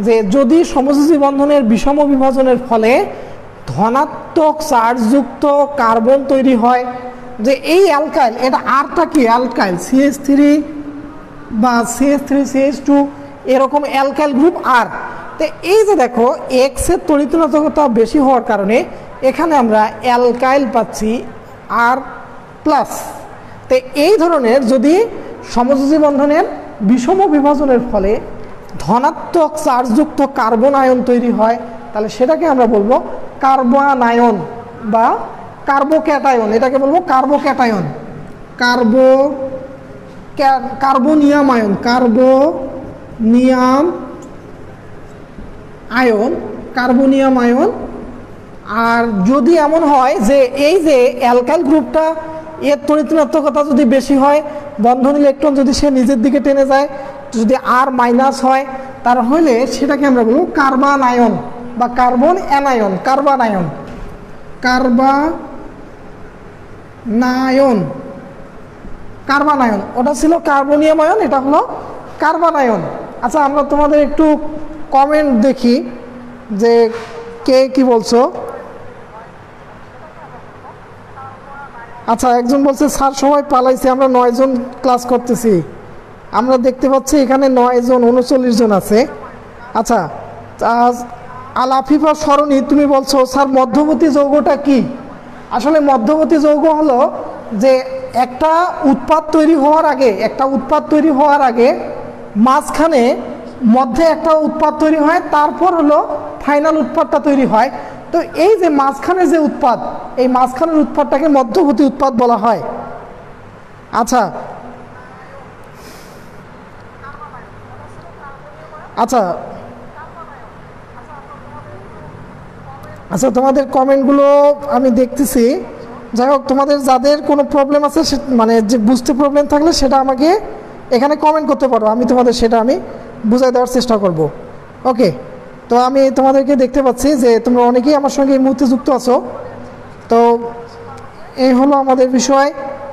যে যদি সমযোজী বন্ধনের বিষম বিভাজনের ফলে ধনাত্মক চার্জযুক্ত কার্বন তৈরি হয়, যে এই অ্যালকাইল, এটা আরটা কি অ্যালকাইল, CH3 বা CH3CH2 এরকম অ্যালকাইল গ্রুপ আর। তো এই যে দেখো এক্সের তড়িৎ ঋণাত্মকতা বেশি হওয়ার কারণে এখানে আমরা অ্যালকাইল পাচ্ছি আর প্লাস। তো এই ধরনের যদি সমযোজী বন্ধনের বিষম বিভাজনের ফলে ধনাত্মক চার্জযুক্ত কার্বন আয়ন তৈরি হয়, তাহলে সেটাকে আমরা বলবো কার্বনায়ন বা কার্বোক্যাটায়ন। এটাকে বলবো carbocation, carbonium ion, carbonium ion. আর যদি এমন হয় যে এই যে অ্যালকাইল গ্রুপটা এর তড়িৎ ঋণাত্মকতা যদি বেশি হয়, বন্ধন ইলেকট্রন যদি সে নিজের দিকে টেনে যায়, যদি আর মাইনাস হয়, তাহলে সেটাকে আমরা বলবো কার্বনায়ন বা কার্বন অ্যানায়ন, কার্বনায়ন। ওটা ছিল কার্বনিয়াম আয়ন, এটা হলো কার্বনায়ন। আচ্ছা, আমরা তোমাদের একটু কমেন্ট দেখি যে কে কি বলছো। আচ্ছা, একজন বলছে স্যার সবাই পালাইছে, আমরা 9 জন ক্লাস করতেছি। আমরা দেখতে পাচ্ছি এখানে 9 জন, 39 জন আছে। আচ্ছা, আল আফিফা সরণি তুমি বলছো স্যার মধ্যবর্তী যৌগটা কি? আসলে মধ্যবর্তী যৌগ হলো যে একটা উৎপাদ তৈরি হওয়ার আগে মাঝখানে মধ্যে একটা উৎপাদ তৈরি হয়, তারপর হলো ফাইনাল উৎপাদটা তৈরি হয়। তো এই যে মাঝখানে যে উৎপাদ, এই মাঝখানের উৎপাদটাকে মধ্যবর্তী উৎপাদ বলা হয়। আচ্ছা আচ্ছা আচ্ছা তোমাদের কমেন্টগুলো আমি দেখতেছি। যাই হোক, তোমাদের যাদের কোনো প্রবলেম আছে, মানে যে বুঝতে প্রবলেম থাকলে সেটা আমাকে এখানে কমেন্ট করতে পারো, আমি তোমাদের সেটা আমি বুঝাই দেওয়ার চেষ্টা করব। ওকে, তো আমি তোমাদেরকে দেখতে পাচ্ছি যে তোমরা অনেকেই আমার সঙ্গে এই মুহূর্তে যুক্ত আছো। তো এই হলো আমাদের বিষয়।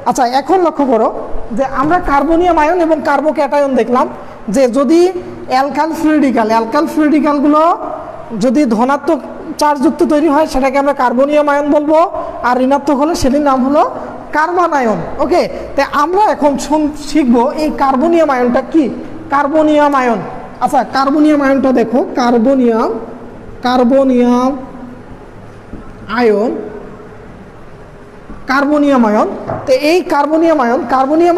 আচ্ছা, এখন লক্ষ্য করো যে আমরা কার্বনিয়াম আয়ন এবং কার্বোক্যাটায়ন দেখলাম, যে যদি অ্যালকাইল ফ্লুইডিক্যালগুলো যদি ধনাত্মক চার্জযুক্ত তৈরি হয়, সেটাকে আমরা কার্বনিয়াম আয়ন বলবো, আর ঋণাত্মক হলে সেটির নাম হলো কার্বনায়ন। ওকে, তাই আমরা এখন শিখবো এই কার্বনিয়াম আয়নটা কি। কার্বনিয়াম আয়ন, আচ্ছা কার্বনিয়াম আয়নটা দেখো, কার্বনিয়াম আয়ন। তো এই কার্বনিয়াম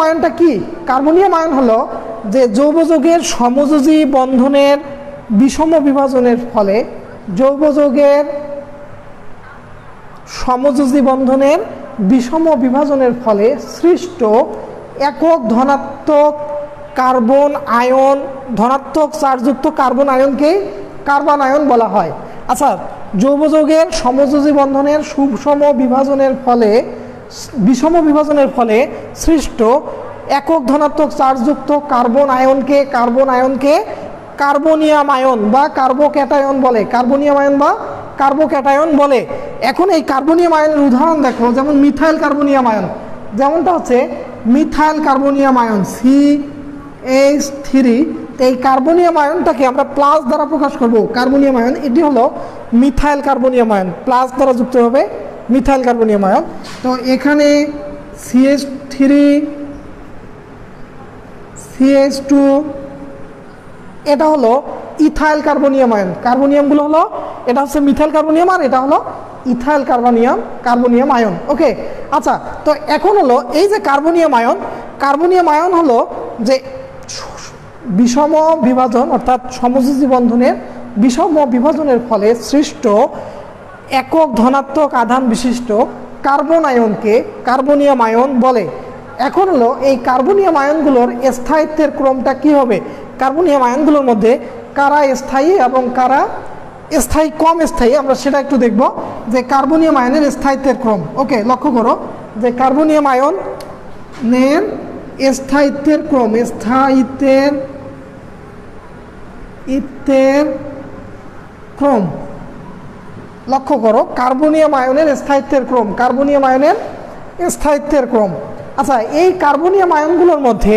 আয়নটা কি? কার্বনিয়াম আয়ন হলো যে যৌগযৌগের সমযোজী বন্ধনের বিষম বিভাজনের ফলে, যৌগযৌগের সমযোজী বন্ধনের বিষম বিভাজনের ফলে সৃষ্ট একক ধনাত্মক কার্বন আয়ন, ধনাত্মক চার্জযুক্ত কার্বন আয়নকে কার্বনায়ন বলা হয়। আচ্ছা, যৌগযৌগের সমযোজী বন্ধনের সুষম বিভাজনের ফলে, বিষম বিভাজনের ফলে সৃষ্ট একক ধনাত্মক চার্জযুক্ত কার্বন আয়নকে কার্বনিয়াম আয়ন বা কার্বোক্যাটায়ন বলে, কার্বোক্যাটায়ন বলে। এখন এই কার্বনিয়াম আয়নের উদাহরণ দেখো, যেমন মিথাইল কার্বনিয়াম আয়ন, যেমনটা হচ্ছে মিথাইল কার্বনিয়াম আয়ন CH3। এই কার্বনিয়াম আয়নটাকে আমরা প্লাস দ্বারা প্রকাশ করব। কার্বনিয়াম আয়ন এটি হলো মিথাইল কার্বনিয়াম আয়ন, প্লাস দ্বারা যুক্ত হবে মিথাইল কার্বনিয়াম আয়ন। তো এখানে CH3 CH2 এটা হলো ইথাইল কার্বনিয়াম আয়ন। কার্বনিয়ামগুলো হলো, এটা হচ্ছে মিথাইল কার্বনিয়াম আর এটা হলো ইথাইল কার্বনিয়াম আয়ন। ওকে, আচ্ছা, তো এখন হলো এই যে কার্বনিয়াম আয়ন হলো যে বিষম বিভাজন, অর্থাৎ সমযোজী বন্ধনের বিষম বিভাজনের ফলে সৃষ্ট একক ধনাত্মক আধান বিশিষ্ট কার্বন আয়নকে কার্বনিয়াম আয়ন বলে। এখন হলো এই কার্বনিয়াম আয়নগুলোর স্থায়িত্বের ক্রমটা কি হবে? কার্বনিয়াম আয়নগুলোর মধ্যে কারা স্থায়ী এবং কারা স্থায়ী, কম স্থায়ী, আমরা সেটা একটু দেখব যে কার্বনিয়াম আয়নের স্থায়িত্বের ক্রম। ওকে, লক্ষ্য করো যে কার্বনিয়াম আয়নের স্থায়িত্বের ক্রম, লক্ষ্য করো কার্বনিয়াম আয়নের স্থায়িত্বের ক্রম। আচ্ছা, এই কার্বনিয়াম আয়নগুলোর মধ্যে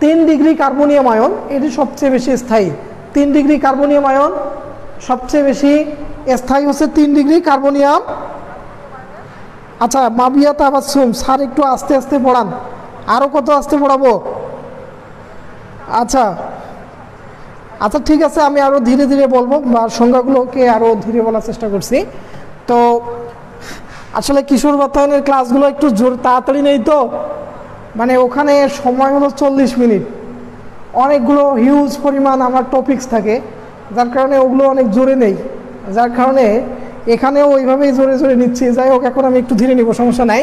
3 ডিগ্রি কার্বনিয়াম আয়ন এটি সবচেয়ে বেশি স্থায়ী। 3 ডিগ্রি কার্বনিয়াম আয়ন সবচেয়ে বেশি স্থায়ী হচ্ছে 3 ডিগ্রি কার্বনিয়াম আচ্ছা মাবিয়া তাবাসসুম স্যার একটু আস্তে আস্তে পড়ান, আরও কত আস্তে পড়াবো? আচ্ছা আচ্ছা ঠিক আছে, আমি আরও ধীরে ধীরে বলবো বা সংখ্যাগুলোকে আরও ধীরে বলার চেষ্টা করছি। তো আসলে কিশোর বাতায়নের ক্লাসগুলো একটু জোর তাড়াতাড়ি নেই, তো মানে ওখানে সময় হলো 40 মিনিট, অনেকগুলো হিউজ পরিমাণ আমার টপিকস থাকে, যার কারণে ওগুলো অনেক জোরে নেই, যার কারণে এখানেও ওইভাবেই জোরে জোরে নিচ্ছি। যাই হোক, এখন আমি একটু ধীরে নিব, সমস্যা নাই।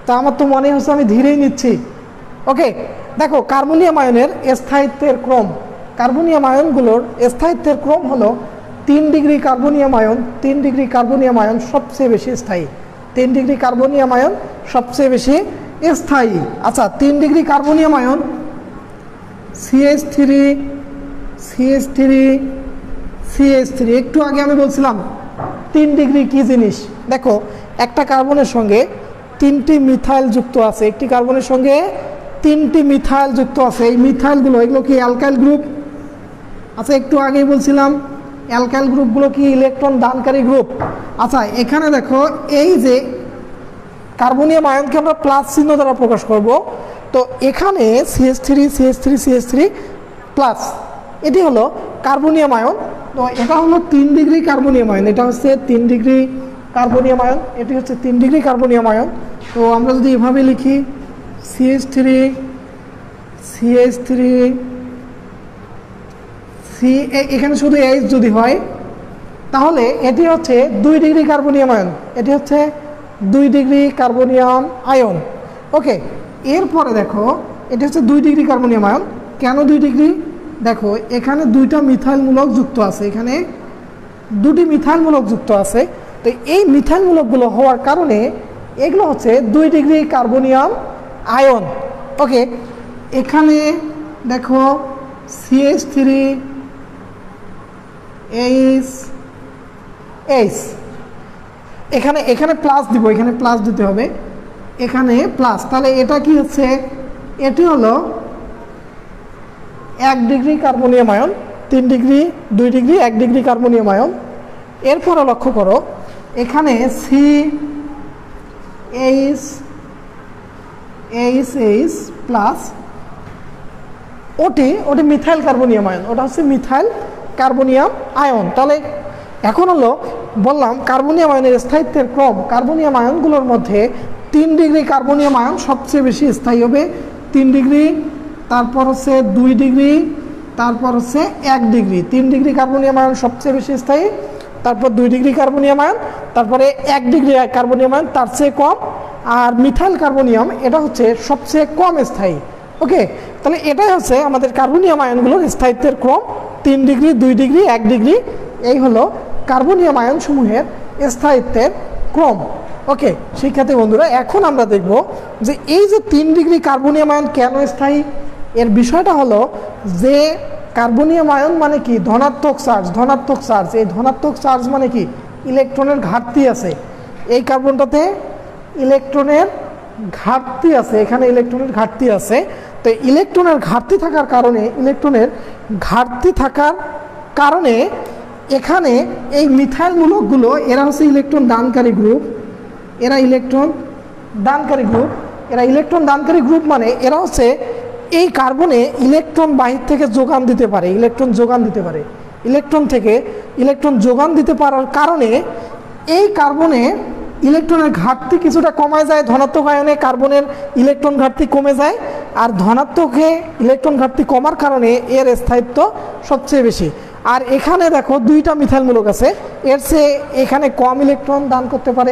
তা আমার তো মনে হচ্ছে আমি ধীরেই নিচ্ছি। ওকে, দেখো কার্বনিয়াম আয়নের স্থায়িত্বের ক্রম, কার্বনিয়াম আয়নগুলোর স্থায়িত্বের ক্রম হলো 3 degree carbonium ion, 3 degree carbonium ion সবচেয়ে বেশি স্থায়ী, 3 ডিগ্রি কার্বনিয়াম আয়ন সবচেয়ে বেশি স্থায়ী। আচ্ছা 3 degree carbonium ion CH3 CH3 CH3, একটু আগে আমি বলছিলাম 3 ডিগ্রি কি জিনিস। দেখো একটা কার্বনের সঙ্গে 3টি মিথাইল যুক্ত আছে, একটি কার্বনের সঙ্গে 3টি মিথাইল যুক্ত আছে। এই মিথাইলগুলো এগুলো কি অ্যালকাইল গ্রুপ? আচ্ছা একটু আগেই বলছিলাম অ্যালকাইল গ্রুপগুলো কি ইলেকট্রন দানকারী গ্রুপ। আচ্ছা এখানে দেখো এই যে কার্বনিয়াম আয়নকে আমরা প্লাস চিহ্ন দ্বারা প্রকাশ করব, তো এখানে CH3 CH3 CH3 প্লাস, এটি হলো কার্বনিয়াম আয়ন। তো এটা হলো 3 ডিগ্রি কার্বনিয়াম আয়ন, এটা হচ্ছে 3 ডিগ্রি কার্বনিয়াম আয়ন, এটি হচ্ছে 3 ডিগ্রি কার্বনিয়াম আয়ন। তো আমরা যদি এভাবে লিখি CH3 CH3 এখানে শুধু H যদি হয় তাহলে এটি হচ্ছে 2 ডিগ্রি কার্বনিয়াম আয়ন, এটি হচ্ছে 2 ডিগ্রি কার্বনিয়াম আয়ন। ওকে, এরপরে দেখো এটি হচ্ছে 2 ডিগ্রি কার্বনিয়াম আয়ন। কেন 2 ডিগ্রি? দেখো এখানে 2টা মিথাইল মূলক যুক্ত আছে, এখানে 2টি মিথাইল মূলক যুক্ত আছে। তো এই মিথাইল মূলকগুলো হওয়ার কারণে এগুলো হচ্ছে 2 ডিগ্রি কার্বনিয়াম আয়ন। ওকে, এখানে দেখো CH3 H এখানে এখানে প্লাস দিব, এখানে প্লাস দিতে হবে, এখানে প্লাস। তাহলে এটা কি হচ্ছে? এটি হলো 1 degree carbonium ion, 3 degree 2 degree 1 degree carbonium ion. এরপরে লক্ষ্য করো এখানে CH প্লাস, ওটি মিথাইল কার্বনিয়াম আয়ন, ওটা হচ্ছে মিথাইল কার্বনিয়াম আয়ন। তাহলে এখন হলো বললাম কার্বনিয়াম আয়নের স্থায়িত্বের ক্রম, কার্বনিয়াম আয়নগুলোর মধ্যে 3 ডিগ্রি কার্বনিয়াম আয়ন সবচেয়ে বেশি স্থায়ী হবে, 3 ডিগ্রি, তারপর হচ্ছে 2 ডিগ্রি, তারপর হচ্ছে 1 ডিগ্রি। 3 ডিগ্রি কার্বনিয়াম আয়ন সবচেয়ে বেশি স্থায়ী, তারপর 2 ডিগ্রি কার্বনিয়াম আয়ন, তারপরে 1 ডিগ্রি কার্বনিয়াম আয়ন তার চেয়ে কম, আর মিথাইল কার্বনিয়াম এটা হচ্ছে সবচেয়ে কম স্থায়ী। ওকে, তাহলে এটাই হচ্ছে আমাদের কার্বনিয়াম আয়নগুলোর স্থায়িত্বের ক্রম, 3 ডিগ্রি 2 ডিগ্রি 1 ডিগ্রি, এই হলো কার্বনিয়াম আয়ন সমূহের স্থায়িত্বের ক্রম। ওকে শিক্ষার্থী বন্ধুরা, এখন আমরা দেখব যে এই যে 3 ডিগ্রি কার্বনিয়াম আয়ন কেন স্থায়ী। এর বিষয়টা হলো যে কার্বনিয়াম আয়ন মানে কি? ধনাত্মক চার্জ, ধনাত্মক চার্জ। এই ধনাত্মক চার্জ মানে কি? ইলেকট্রনের ঘাটতি আছে, এই কার্বনটাতে ইলেকট্রনের ঘাটতি আছে, এখানে ইলেকট্রনের ঘাটতি আছে। তো ইলেকট্রনের ঘাটতি থাকার কারণে এখানে এই মিথাইল মূলকগুলো এরা হচ্ছে ইলেকট্রন দানকারী গ্রুপ, এরা ইলেকট্রন দানকারী গ্রুপ মানে এরা হচ্ছে এই কার্বনে ইলেকট্রন বাহির থেকে যোগান দিতে পারে, ইলেকট্রন থেকে ইলেকট্রন যোগান দিতে পারার কারণে এই কার্বনে ইলেকট্রনের ঘাটতি কিছুটা কমে যায়। ধনাত্মক আয়নে কার্বনের ইলেকট্রন ঘাটতি কমে যায়, আর ধনাত্মকে ইলেকট্রন ঘাটতি কমার কারণে এর স্থায়িত্ব সবচেয়ে বেশি। আর এখানে দেখো 2টা মিথাইল মূলক আছে, এর চেয়ে এখানে কম ইলেকট্রন দান করতে পারে,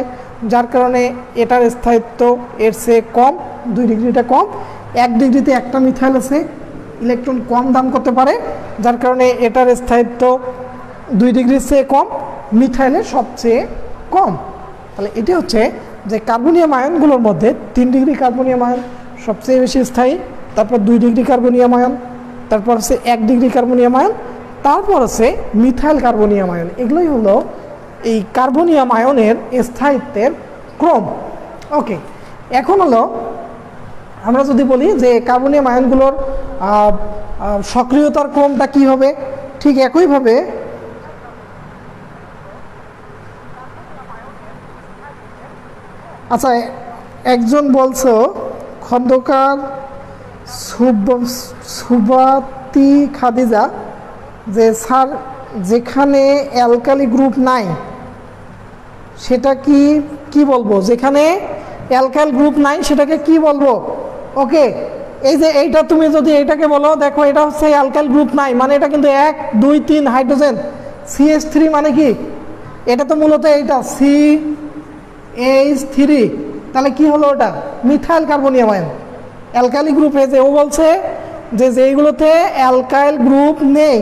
যার কারণে এটার স্থায়িত্ব এর চেয়ে কম, 2 ডিগ্রিটা কম। 1 ডিগ্রিতে একটা মিথাইল আছে, ইলেকট্রন কম দান করতে পারে, যার কারণে এটার স্থায়িত্ব 2 ডিগ্রির চেয়ে কম, মিথাইলের সবচেয়ে কম। তাহলে এটি হচ্ছে যে কার্বনিয়াম আয়নগুলোর মধ্যে 3 ডিগ্রি কার্বনিয়াম আয়ন সবচেয়ে বেশি স্থায়ী, তারপর 2 ডিগ্রি কার্বনিয়াম আয়ন, তারপর হচ্ছে 1 ডিগ্রি কার্বনিয়াম আয়ন, তারপর হচ্ছে মিথাইল কার্বনিয়াম আয়ন। এগুলোই হলো এই কার্বনিয়াম আয়নের স্থায়িত্বের ক্রম। ওকে, এখন হলো আমরা যদি বলি যে কার্বনিয়াম আয়নগুলোর সক্রিয়তার ক্রমটা কি হবে, ঠিক একইভাবে আচ্ছা, একজন বলছো খন্দকার সুবাতি খাদিজা যে স্যার যেখানে অ্যালকালি গ্রুপ নাই সেটা কি বলবো, যেখানে অ্যালকাইল গ্রুপ নাই সেটাকে কি বলবো? ওকে, এই যে এইটা তুমি যদি এইটাকে বলো, দেখো এটা হচ্ছে অ্যালকাইল গ্রুপ নাই, মানে এটা কিন্তু 1 2 3 হাইড্রোজেন CH3, মানে কি এটা তো মূলত এইটা CH3, তাহলে কি হলো ওটা? Methyl carbonium ion. অ্যালকাইল গ্রুপে যে ও বলছে যে যেইগুলোতে অ্যালকাইল গ্রুপ নেই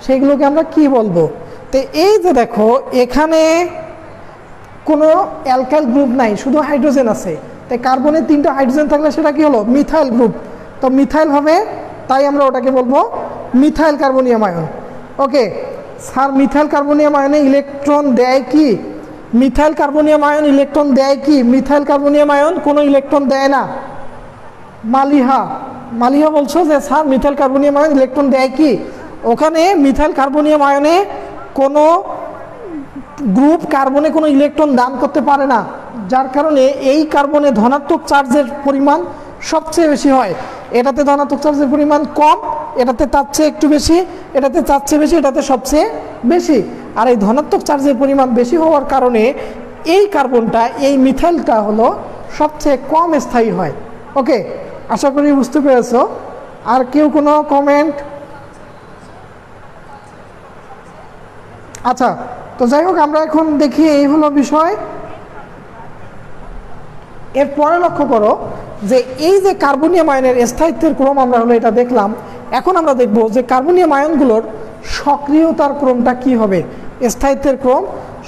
সেগুলোকে আমরা কি বলবো? তো এই যে দেখো এখানে কোনো অ্যালকাইল গ্রুপ নাই, শুধু হাইড্রোজেন আছে, তাই কার্বনের 3টা হাইড্রোজেন থাকলে সেটা কি হলো? Methyl group. তো মিথাইল হবে, তাই আমরা ওটাকে বলবো methyl carbonium ion. Okay sir, methyl carbonium আয়নে ইলেকট্রন দেয় কি? মিথাইল কার্বনিয়াম আয়ন ইলেকট্রন দেয় কি? মিথাইল কার্বনিয়াম আয়ন কোনো ইলেকট্রন দেয় না। মালিহা বলছো যে sir methyl carbonium ion electron দেয় কি? ওখানে মিথাইল কার্বনিয়াম আয়নে কোনো গ্রুপ কার্বনে কোনো ইলেকট্রন দান করতে পারে না, যার কারণে এই কার্বনে ধনাত্মক চার্জের পরিমাণ সবচেয়ে বেশি হয়। এটাতে ধনাত্মক চার্জের পরিমাণ কম, এটাতে তার চেয়ে একটু বেশি, এটাতে তার চেয়ে বেশি, এটাতে সবচেয়ে বেশি। আর এই ধনাত্মক চার্জের পরিমাণ বেশি হওয়ার কারণে এই কার্বনটা, এই মিথাইলটা হলো সবচেয়ে কম স্থায়ী হয়। ওকে, আশা করি বুঝতে পেরেছো। আর কেউ কোনো কমেন্ট? আচ্ছা, তো যাই হোক, আমরা এখন দেখি এই হলো বিষয়। এরপরে লক্ষ্য করো যে এই যে কার্বনিয়াম আয়নের স্থায়িত্বের ক্রম আমরা হলো এটা দেখলাম। এখন আমরা দেখব যে কার্বনিয়াম আয়নগুলোর সক্রিয়তার ক্রমটা কি হবে। স্থায়িত্বের ক্রম,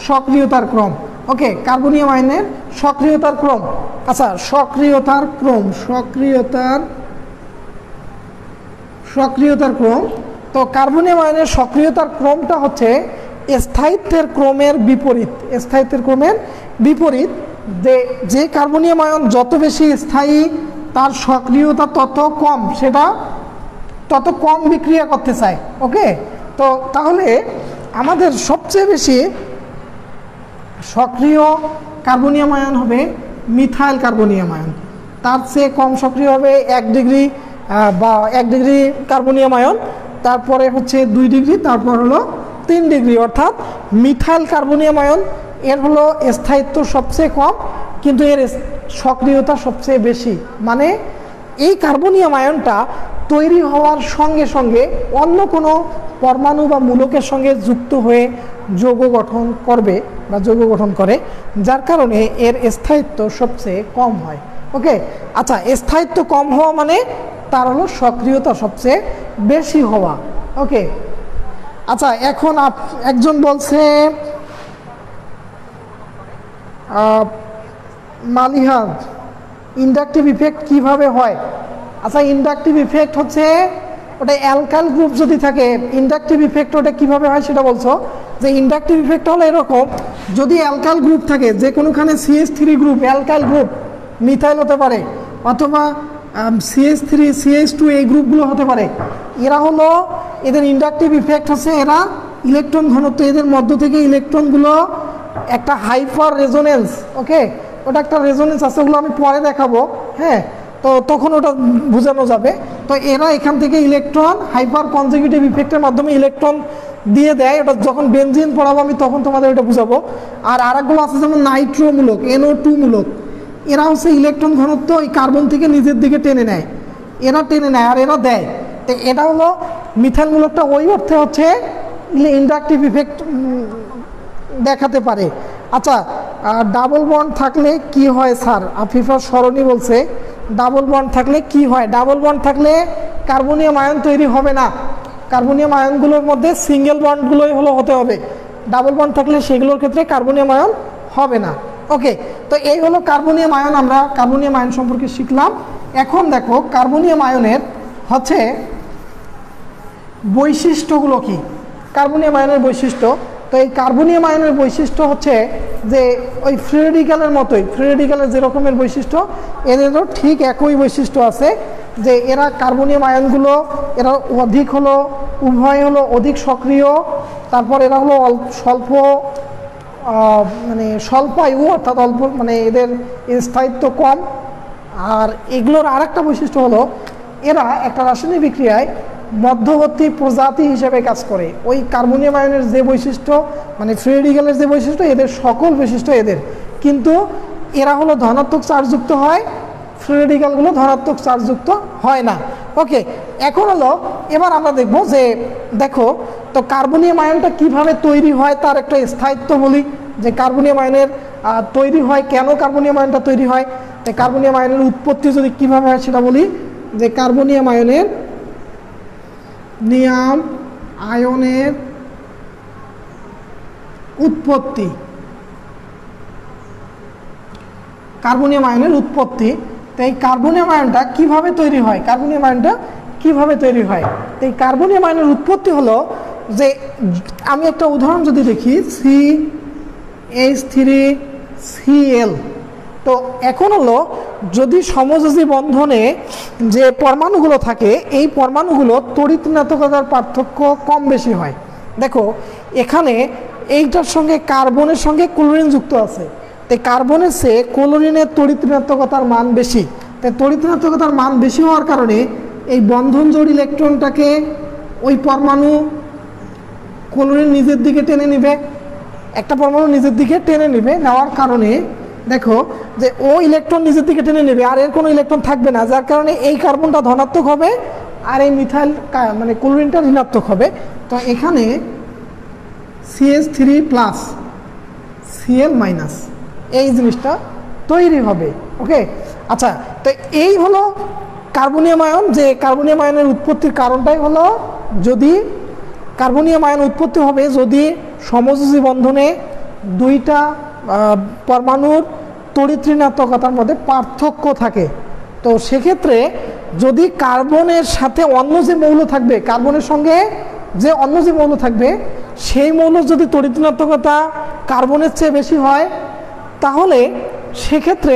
সক্রিয়তার ক্রম। ওকে, কার্বনিয়াম আয়নের সক্রিয়তার ক্রম। আচ্ছা, সক্রিয়তার ক্রম, সক্রিয়তার ক্রম। তো কার্বনিয়াম আয়নের সক্রিয়তার ক্রমটা হচ্ছে স্থায়িত্বের ক্রমের বিপরীত। স্থায়িত্বের ক্রমের বিপরীত, যে কার্বনিয়াম আয়ন যত বেশি স্থায়ী তার সক্রিয়তা তত কম, সেটা তত কম বিক্রিয়া করতে চায়। ওকে, তো তাহলে আমাদের সবচেয়ে বেশি সক্রিয় কার্বনিয়াম আয়ন হবে মিথাইল কার্বনিয়াম আয়ন। তার চেয়ে কম সক্রিয় হবে 1 ডিগ্রি বা 1 ডিগ্রি কার্বনিয়াম আয়ন, তারপরে হচ্ছে 2 ডিগ্রি, তারপর হলো 3 ডিগ্রি। অর্থাৎ মিথাইল কার্বনিয়াম আয়ন এর হলো স্থায়িত্ব সবচেয়ে কম, কিন্তু এর সক্রিয়তা সবচেয়ে বেশি। মানে এই কার্বনিয়াম আয়নটা তৈরি হওয়ার সঙ্গে সঙ্গে অন্য কোনো পরমাণু বা মূলকের সঙ্গে যুক্ত হয়ে যৌগ গঠন করবে বা যৌগ গঠন করে, যার কারণে এর স্থায়িত্ব সবচেয়ে কম হয়। ওকে, আচ্ছা, স্থায়িত্ব কম হওয়া মানে তার হলো সক্রিয়তা সবচেয়ে বেশি হওয়া। ওকে, আচ্ছা, এখন একজন বলছে মালিহা, ইন্ডাকটিভ ইফেক্ট কিভাবে হয়? আচ্ছা, ইন্ডাকটিভ ইফেক্ট হচ্ছে ওটা অ্যালকাইল গ্রুপ যদি থাকে, ইন্ডাকটিভ ইফেক্ট ওটা কিভাবে হয় সেটা বলছো। যে ইন্ডাকটিভ ইফেক্ট হলো এরকম, যদি অ্যালকাইল গ্রুপ থাকে, যে কোনোখানে CH3 group, alkyl group, methyl হতে পারে, অথবা CH3 CH2 এই গ্রুপগুলো হতে পারে, এরা হলো, এদের ইন্ডাকটিভ ইফেক্ট হচ্ছে এরা ইলেকট্রন ঘনত্ব, এদের মধ্য থেকে ইলেকট্রনগুলো একটা হাইপার রেজোনেন্স। ওকে, ওটা একটা রেজোনেন্স আছে, ওগুলো আমি পরে দেখাবো। হ্যাঁ, তো তখন ওটা বোঝানো যাবে। তো এরা এখান থেকে ইলেকট্রন হাইপার কনজুগেটিভ ইফেক্টের মাধ্যমে ইলেকট্রন দিয়ে দেয়। ওটা যখন বেনজিন পড়াবো আমি তখন তোমাদের ওটা বুঝাবো। আর আরেকগুলো আছে যেমন নাইট্রোমূলক, NO2 মূলক, এরা হচ্ছে ইলেকট্রন ঘনত্ব এই কার্বন থেকে নিজের দিকে টেনে নেয়, এরা টেনে নেয় আর এরা দেয়। তো এটা হলো মিথাইল মূলকটা ওই অর্থে হচ্ছে ইন্ডাকটিভ ইফেক্ট দেখাতে পারে। আচ্ছা, ডাবল বন্ড থাকলে কি হয় স্যার? আফিফা সরণি বলছে ডাবল বন্ড থাকলে কি হয়? ডাবল বন্ড থাকলে কার্বনিয়াম আয়ন তৈরি হবে না। কার্বনিয়াম আয়নগুলোর মধ্যে সিঙ্গেল বন্ডগুলোই হতে হবে। ডাবল বন্ড থাকলে সেগুলোর ক্ষেত্রে কার্বনিয়াম আয়ন হবে না। ওকে, তো এই হলো কার্বনিয়াম আয়ন। আমরা কার্বনিয়াম আয়ন সম্পর্কে শিখলাম। এখন দেখো কার্বনিয়াম আয়নের হচ্ছে বৈশিষ্ট্যগুলো কি। কার্বনিয়াম আয়নের বৈশিষ্ট্য, তো এই কার্বনিয়াম আয়নের বৈশিষ্ট্য হচ্ছে যে ওই ফ্রি রেডিক্যালের মতোই, ফ্রি রেডিক্যালের যে রকমের বৈশিষ্ট্য এদেরও ঠিক একই বৈশিষ্ট্য আছে, যে এরা কার্বনিয়াম আয়নগুলো এরা অধিক হলো, উভয় হলো অধিক সক্রিয়, তারপর এরা হলো স্বল্প মানে স্বল্পায়ু, অর্থাৎ অল্প, মানে এদের স্থায়িত্ব কম। আর এগুলোর আরেকটা বৈশিষ্ট্য হলো এরা একটা রাসায়নিক বিক্রিয়ায় মধ্যবর্তী প্রজাতি হিসেবে কাজ করে। ওই কার্বনিয়াম আয়নের যে বৈশিষ্ট্য, মানে ফ্রি রেডিক্যালের যে বৈশিষ্ট্য, এদের সকল বৈশিষ্ট্য এদের, কিন্তু এরা হলো ধনাত্মক চার্জযুক্ত হয়, ফ্রি রেডিক্যালগুলো ধনাত্মক চার্জযুক্ত হয় না। ওকে, এখন হলো এবার আমরা দেখব যে দেখো তো কার্বনিয়াম আয়নটা কিভাবে তৈরি হয় তার একটা স্থায়িত্ব বলি, যে কার্বনিয়াম আয়নের তৈরি হয়, কেন কার্বনিয়াম আয়নটা তৈরি হয়, তাই কার্বনিয়াম আয়নের উৎপত্তি যদি কিভাবে হয় সেটা বলি। যে কার্বনিয়াম আয়নের উৎপত্তি, কার্বনিয়াম আয়নের উৎপত্তি। তো এই কার্বনিয়াম আয়নটা কিভাবে তৈরি হয়, কার্বনিয়াম আয়নটা কিভাবে তৈরি হয়, তো এই কার্বনিয়াম আয়নের উৎপত্তি হলো যে আমি একটা উদাহরণ যদি দেখি, CH3Cl। তো এখন হলো যদি সমযোজী বন্ধনে যে পরমাণুগুলো থাকে, এই পরমাণুগুলো তড়িৎ ঋণাত্মকতার পার্থক্য কম বেশি হয়। দেখো এখানে এইটার সঙ্গে কার্বনের সঙ্গে ক্লোরিন যুক্ত আছে, তাই কার্বনের চেয়ে ক্লোরিনের তড়িৎ ঋণাত্মকতার মান বেশি। তাই তড়িৎ ঋণাত্মকতার মান বেশি হওয়ার কারণে এই বন্ধন জোড় ইলেকট্রনটাকে ওই পরমাণু ক্লোরিন নিজের দিকে টেনে নেবে, একটা পরমাণু নিজের দিকে টেনে নেবে, নেওয়ার কারণে দেখো যে ও ইলেকট্রন নিজের দিকে টেনে নেবে, আর এর কোনো ইলেকট্রন থাকবে না, যার কারণে এই কার্বনটা ধনাত্মক হবে আর এই মিথাইল মানে ক্লোরিনটা ঋণাত্মক হবে। তো এখানে CH3+ Cl- এই জিনিসটা তৈরি হবে। ওকে, আচ্ছা, তো এই হলো কার্বনিয়াম আয়ন। যে কার্বনিয়াম আয়নের উৎপত্তির কারণটাই হলো, যদি কার্বনিয়াম আয়ন উৎপত্তি হবে যদি সমযোজী বন্ধনে দুইটা পরমাণুর তড়িৎ ঋণাত্মকতার মধ্যে পার্থক্য থাকে। তো সেক্ষেত্রে যদি কার্বনের সাথে অন্য যে মৌল থাকবে, কার্বনের সঙ্গে যে অন্য যে মৌল থাকবে, সেই মৌল যদি তড়িৎ ঋণাত্মকতা কার্বনের চেয়ে বেশি হয়, তাহলে সেক্ষেত্রে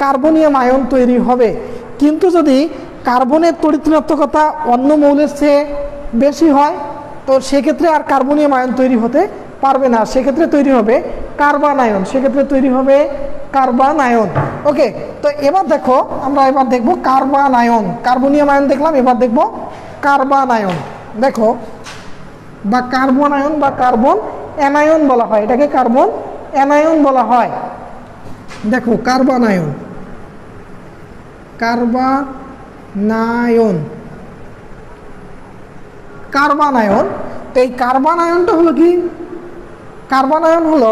কার্বনিয়াম আয়ন তৈরি হবে। কিন্তু যদি কার্বনের তড়িৎ ঋণাত্মকতা অন্য মৌলের চেয়ে বেশি হয়, তো সেক্ষেত্রে আর কার্বনিয়াম আয়ন তৈরি হতে পারবে না, সেক্ষেত্রে তৈরি হবে কার্বন আয়ন, সেক্ষেত্রে তৈরি হবে কার্বন আয়ন। ওকে, তো এবার দেখো আমরা এবার দেখব কার্বন আয়ন। কার্বনিয়াম আয়ন দেখলাম, এবার দেখব কার্বন আয়ন। দেখো, বা কার্বন আয়ন বা কার্বন অ্যানায়ন বলা হয়, এটাকে কার্বন অ্যানায়ন বলা হয়। দেখো carbon ion, carbanion, carbon ion. তো এই কার্বন আয়নটা হলো কি, কার্বন আয়ন হলো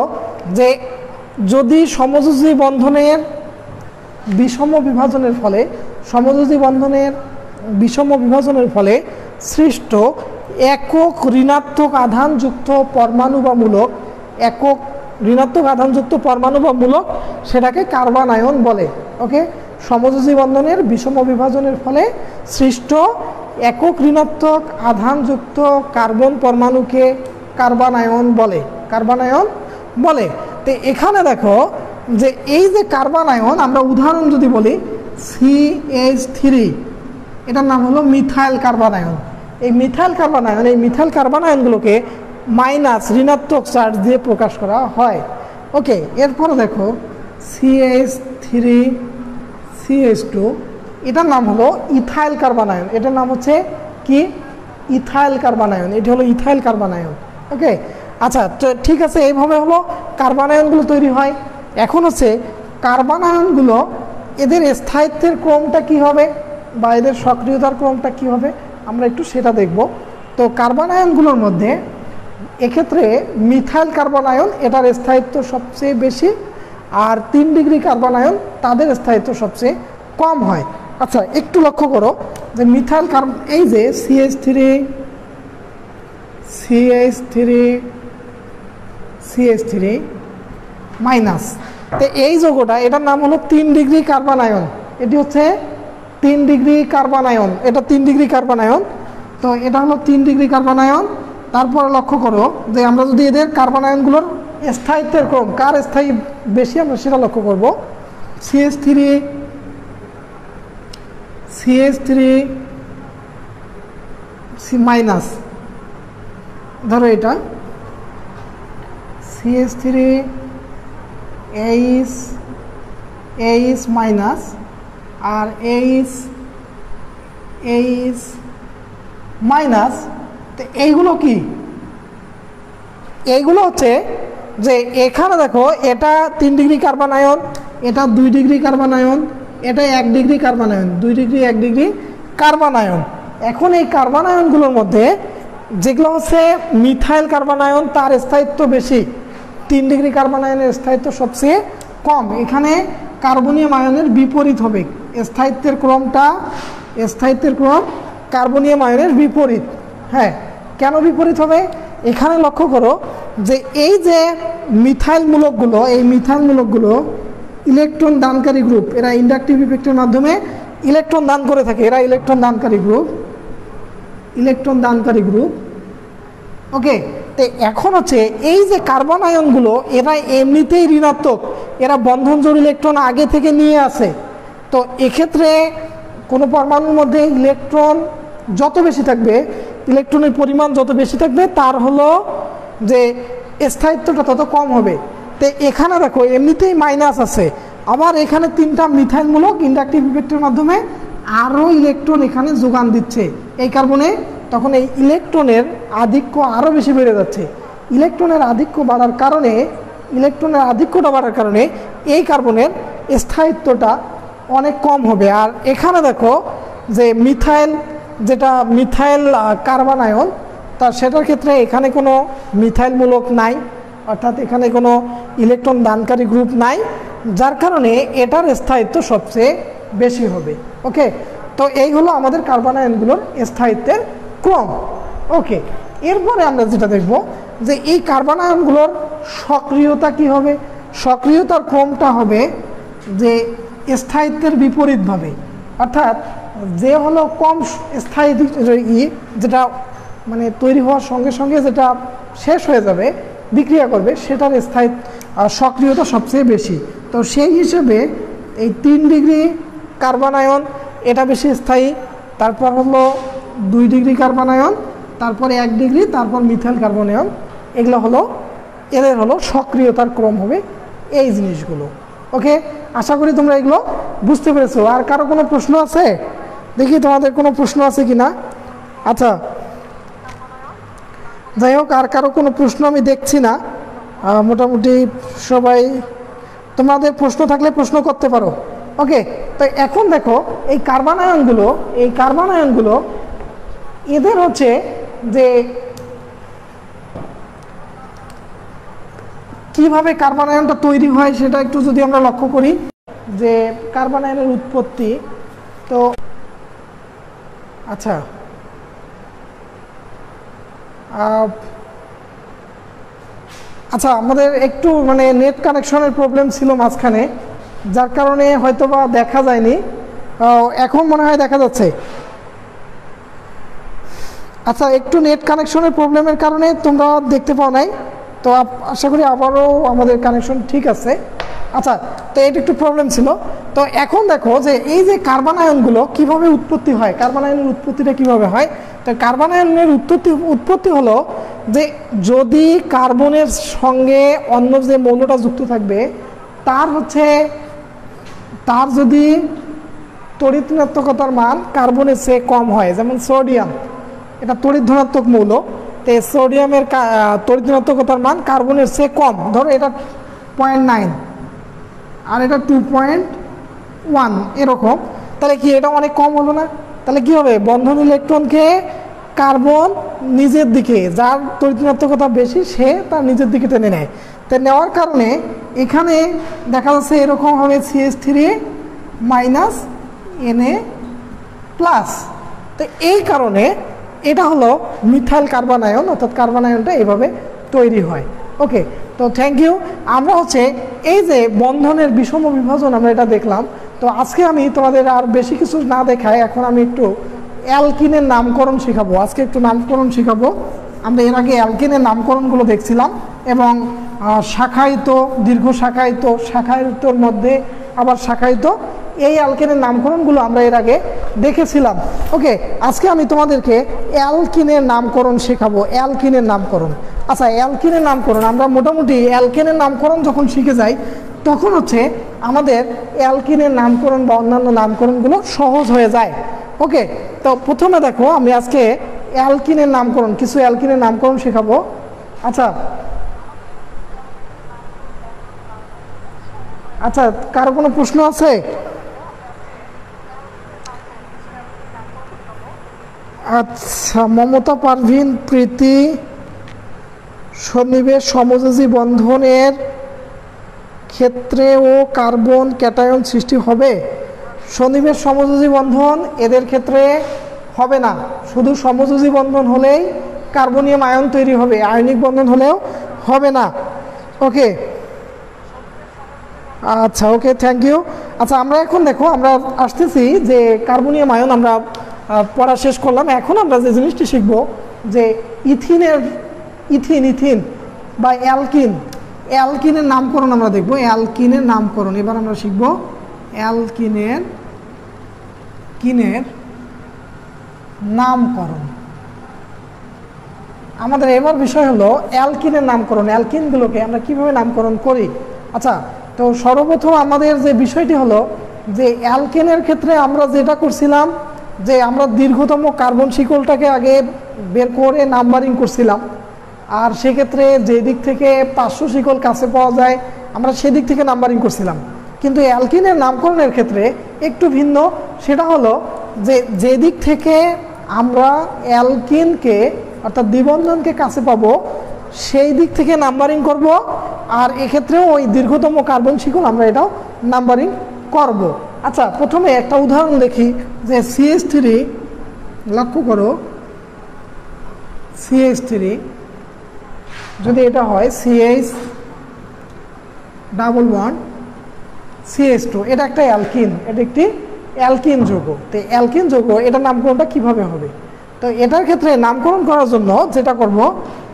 যে যদি সমযোজী বন্ধনের বিষম বিভাজনের ফলে, সমযোজী বন্ধনের বিষম বিভাজনের ফলে সৃষ্ট একক ঋণাত্মক আধানযুক্ত পরমাণু বা মূলক, একক ঋণাত্মক আধানযুক্ত পরমাণু বা মূলক, সেটাকে কার্বন আয়ন বলে। ওকে, সমযোজী বন্ধনের বিষম বিভাজনের ফলে সৃষ্ট একক ঋণাত্মক আধানযুক্ত কার্বন পরমাণুকে কার্বন আয়ন বলে, কার্বন আয়ন বলে। তো এখানে দেখো যে এই যে কার্বন আয়ন, আমরা উদাহরণ যদি বলি CH3, এটার নাম হলো মিথাইল কার্বন আয়ন। এই মিথাইল কার্বন আয়ন, এই মিথাইল কার্বন আয়নগুলোকে মাইনাস ঋণাত্মক চার্জ দিয়ে প্রকাশ করা হয়। ওকে, এরপরে দেখো CH3CH2, এটার নাম হলো ইথাইল কার্বন আয়ন। এটার নাম হচ্ছে কি, ইথাইল কার্বন আয়ন। এটি হলো ইথাইল কার্বন আয়ন। ওকে, আচ্ছা, তো ঠিক আছে, এইভাবে হলো কার্বন আয়নগুলো তৈরি হয়। এখন হচ্ছে কার্বন আয়নগুলো, এদের স্থায়িত্বের ক্রমটা কি হবে বা এদের সক্রিয়তার ক্রমটা কি হবে, আমরা একটু সেটা দেখব। তো কার্বন আয়নগুলোর মধ্যে এক্ষেত্রে মিথাইল কার্বন আয়ন, এটার স্থায়িত্ব সবচেয়ে বেশি, আর 3 ডিগ্রি কার্বন আয়ন তাদের স্থায়িত্ব সবচেয়ে কম হয়। আচ্ছা, একটু লক্ষ্য করো যে মিথাইল কার্বন, এই যে CH3 মাইনাস, তো এই যৌগটা, এটার নাম হলো 3 ডিগ্রি কার্বন আয়ন। এটি হচ্ছে 3 ডিগ্রি কার্বন আয়ন, এটা 3 ডিগ্রি কার্বন আয়ন। তো এটা হলো 3 ডিগ্রি কার্বন আয়ন। তারপরে লক্ষ্য করো যে আমরা যদি এদের কার্বন আয়নগুলোর স্থায়িত্বের ক্রম, কার স্থায়ী বেশি, আমরা সেটা লক্ষ্য করব। CH3 মাইনাস, ধরো এটা CH3 এইচ এইচ মাইনাস আর এইচ এইচ মাইনাস। তো এইগুলো কি? এইগুলো হচ্ছে যে এখানে দেখো এটা 3 ডিগ্রি কার্বন আয়ন, এটা 2 ডিগ্রি কার্বন আয়ন, এটা 1 degree carbon ion, 2 degree 1 degree carbon ion. এখন এই কার্বন আয়নগুলোর মধ্যে যেগুলো হচ্ছে মিথাইল কার্বন আয়ন তার স্থায়িত্ব বেশি, 3 ডিগ্রি কার্বন আয়নের স্থায়িত্ব সবচেয়ে কম। এখানে কার্বনিয়াম আয়নের বিপরীত হবে, স্থায়িত্বের ক্রম কার্বনিয়াম আয়নের বিপরীত। হ্যাঁ, কেন বিপরীত হবে? এখানে লক্ষ্য করো যে এই যে মিথাইল মূলকগুলো ইলেকট্রন দানকারী গ্রুপ, এরা ইন্ডাকটিভ ইফেক্টের মাধ্যমে ইলেকট্রন দান করে থাকে, এরা ইলেকট্রন দানকারী গ্রুপ। ওকে, তো এখন হচ্ছে এই যে কার্বন আয়নগুলো এরা এমনিতেই ঋণাত্মক, এরা বন্ধন জোড় ইলেকট্রন আগে থেকে নিয়ে আসে। তো এক্ষেত্রে কোনো পরমাণুর মধ্যে ইলেকট্রন যত বেশি থাকবে, ইলেকট্রনের পরিমাণ যত বেশি থাকবে, তার হলো যে স্থায়িত্বটা তত কম হবে। তো এখানে দেখো এমনিতেই মাইনাস আছে, আবার এখানে 3টা মিথাইল মূলক ইন্ডাকটিভ ইফেক্টের মাধ্যমে আরও ইলেকট্রন এখানে যোগান দিচ্ছে এই কার্বনে। তখন এই ইলেকট্রনের আধিক্য আরও বেশি বেড়ে যাচ্ছে। ইলেকট্রনের আধিক্যটা বাড়ার কারণে এই কার্বনের স্থায়িত্বটা অনেক কম হবে। আর এখানে দেখো যে মিথাইল কার্বন আয়ন, তা সেটার ক্ষেত্রে এখানে কোনো মিথাইল মূলক নাই, অর্থাৎ এখানে কোনো ইলেকট্রন দানকারী গ্রুপ নাই, যার কারণে এটার স্থায়িত্ব সবচেয়ে বেশি হবে। ওকে, তো এই হলো আমাদের কার্বন আয়নগুলোর স্থায়িত্বের ক্রম। ওকে, এরপরে আমরা যেটা দেখব যে এই কার্বন আয়নগুলোর সক্রিয়তা কি হবে। সক্রিয়তার ক্রমটা হবে যে স্থায়িত্বের বিপরীতভাবে, অর্থাৎ যে হলো কম স্থায়ী যেটা মানে তৈরি হওয়ার সঙ্গে সঙ্গে যেটা শেষ হয়ে যাবে, বিক্রিয়া করবে, সেটার সক্রিয়তা সবচেয়ে বেশি। তো সেই হিসেবে এই 3 ডিগ্রি কার্বন আয়ন এটা বেশি স্থায়ী, তারপর হলো 2 ডিগ্রি কার্বন আয়ন, তারপরে 1 ডিগ্রি, তারপর মিথাইল কার্বন আয়ন। এগুলো হলো এদের হলো সক্রিয়তার ক্রম হবে এই জিনিসগুলো। ওকে, আশা করি তোমরা এগুলো বুঝতে পেরেছো। আর কারো কোনো প্রশ্ন আছে? দেখি তোমাদের কোনো প্রশ্ন আছে কি না। আচ্ছা, যাই হোক, আর কারো কোনো প্রশ্ন আমি দেখছি না। মোটামুটি সবাই, তোমাদের প্রশ্ন থাকলে প্রশ্ন করতে পারো। ওকে, তো এখন দেখো এই কার্বন আয়নগুলো এদের হচ্ছে যে কিভাবে কার্বন আয়নটা তৈরি হয় সেটা একটু যদি আমরা লক্ষ্য করি, যে কার্বন আয়নের উৎপত্তি। তো আচ্ছা, আমাদের একটু মানে নেট কানেকশনের প্রবলেম ছিল মাঝখানে, যার কারণে হয়তোবা দেখা যায়নি। এখন মনে হয় দেখা যাচ্ছে। আচ্ছা, একটু নেট কানেকশনের প্রবলেমের কারণে তোমরা দেখতে পাও নাই, তো আশা করি আবারও আমাদের কানেকশন ঠিক আছে। আচ্ছা, তো এটা একটু প্রবলেম ছিল। তো এখন দেখো যে এই যে কার্বন আয়নগুলো কীভাবে উৎপত্তি হয়, কার্বন আয়নের উৎপত্তিটা কীভাবে হয়। তো কার্বন আয়নের উৎপত্তি হলো যে যদি কার্বনের সঙ্গে অন্য যে মৌলটা যুক্ত থাকবে তার যদি তড়িৎ ঋণাত্মকতার মান কার্বনের চেয়ে কম হয়, যেমন সোডিয়াম, এটা তড়িৎ ধনাত্মক মৌল, তো সোডিয়ামের তড়িৎ ঋণাত্মকতার মান কার্বনের চেয়ে কম, ধরো এটা 0.9 আর এটা 2.1 এরকম, তাহলে কি এটা অনেক কম হলো না? তাহলে কি হবে, বন্ধন ইলেকট্রনকে কার্বন নিজের দিকে, যার তড়িৎ ঋণাত্মকতা বেশি সে তার নিজের দিকে টেনে নেয়। তো নেওয়ার কারণে এখানে দেখা যাচ্ছে এরকম হবে CH3 মাইনাস Na+। তো এই কারণে এটা হলো মিথাইল কার্বন আয়ন, অর্থাৎ কার্বন আয়নটা এভাবে তৈরি হয়। ওকে, তো থ্যাংক ইউ। আমরা হচ্ছে এই যে বন্ধনের বিষম বিভাজন আমরা এটা দেখলাম। তো আজকে আমি তোমাদের আর বেশি কিছু না দেখাই, এখন আমি একটু অ্যালকিনের নামকরণ শেখাবো। আজকে একটু নামকরণ শেখাবো। আমরা এর আগে অ্যালকিনের নামকরণগুলো দেখছিলাম, এবং শাখায়িত, দীর্ঘ শাখায়িত, শাখায়িতর মধ্যে আবার শাখায়িত, এই অ্যালকিনের নামকরণগুলো আমরা এর আগে দেখেছিলাম। ওকে, আজকে আমি তোমাদেরকে অ্যালকিনের নামকরণ শেখাবো। অ্যালকিনের নামকরণ, আচ্ছা, অ্যালকিনের নামকরণ আমরা মোটামুটি অ্যালকেনের নামকরণ যখন শিখে যাই তখন হচ্ছে আমাদের অ্যালকিনের নামকরণ বা অন্যান্য নামকরণগুলো সহজ হয়ে যায়। ওকে, তো প্রথমে দেখো আমি আজকে অ্যালকিনের নামকরণ, কিছু অ্যালকিনের নামকরণ শেখাবো। আচ্ছা আচ্ছা, কারো কোনো প্রশ্ন আছে? আচ্ছা, মমতা পারভিন, প্রীতি, সন্নিবেশ সমযোজী বন্ধনের ক্ষেত্রেও কার্বন ক্যাটায়ন সৃষ্টি হবে? সন্নিবেশ সমযোজী বন্ধন এদের ক্ষেত্রে হবে না, শুধু সমযোজী বন্ধন হলেই কার্বনিয়াম আয়ন তৈরি হবে, আয়নিক বন্ধন হলেও হবে না। ওকে, আচ্ছা ওকে, থ্যাংক ইউ। আচ্ছা, আমরা এখন দেখো আমরা আসতেছি যে কার্বনিয়াম আয়ন আমরা পড়া শেষ করলাম। এখন আমরা যে জিনিসটি শিখবো যে ইথিন বা অ্যালকিনের নামকরণ আমরা দেখব। অ্যালকিনের নামকরণ এবার আমরা শিখব। অ্যালকিনের নামকরণ আমাদের এবার বিষয় হলো অ্যালকিনের নামকরণ, অ্যালকিনগুলোকে আমরা কিভাবে নামকরণ করি। আচ্ছা, তো সর্বপ্রথম আমাদের যে বিষয়টি হলো যে অ্যালকেনের ক্ষেত্রে আমরা যেটা করছিলাম যে আমরা দীর্ঘতম কার্বন শিকলটাকে আগে বের করে নাম্বারিং করছিলাম, আর সেক্ষেত্রে যে দিক থেকে 500 শিকল কাছে পাওয়া যায় আমরা সেদিক থেকে নাম্বারিং করছিলাম। কিন্তু অ্যালকিনের নামকরণের ক্ষেত্রে একটু ভিন্ন, সেটা হলো যে দিক থেকে আমরা অ্যালকিনকে অর্থাৎ দ্বিবন্ধনকে কাছে পাবো সেই দিক থেকে নাম্বারিং করব, আর এক্ষেত্রেও ওই দীর্ঘতম কার্বন শিকল আমরা এটাও নাম্বারিং করব। আচ্ছা, প্রথমে একটা উদাহরণ দেখি যে CH3, লক্ষ্য করো CH3 যদি এটা হয় CH ডাবল বন্ড CH2, এটা একটা অ্যালকিন, এটা একটি অ্যালকিন যৌগ। তো অ্যালকিন যৌগ এটার নামকরণটা কিভাবে হবে? তো এটার ক্ষেত্রে নামকরণ করার জন্য যেটা করব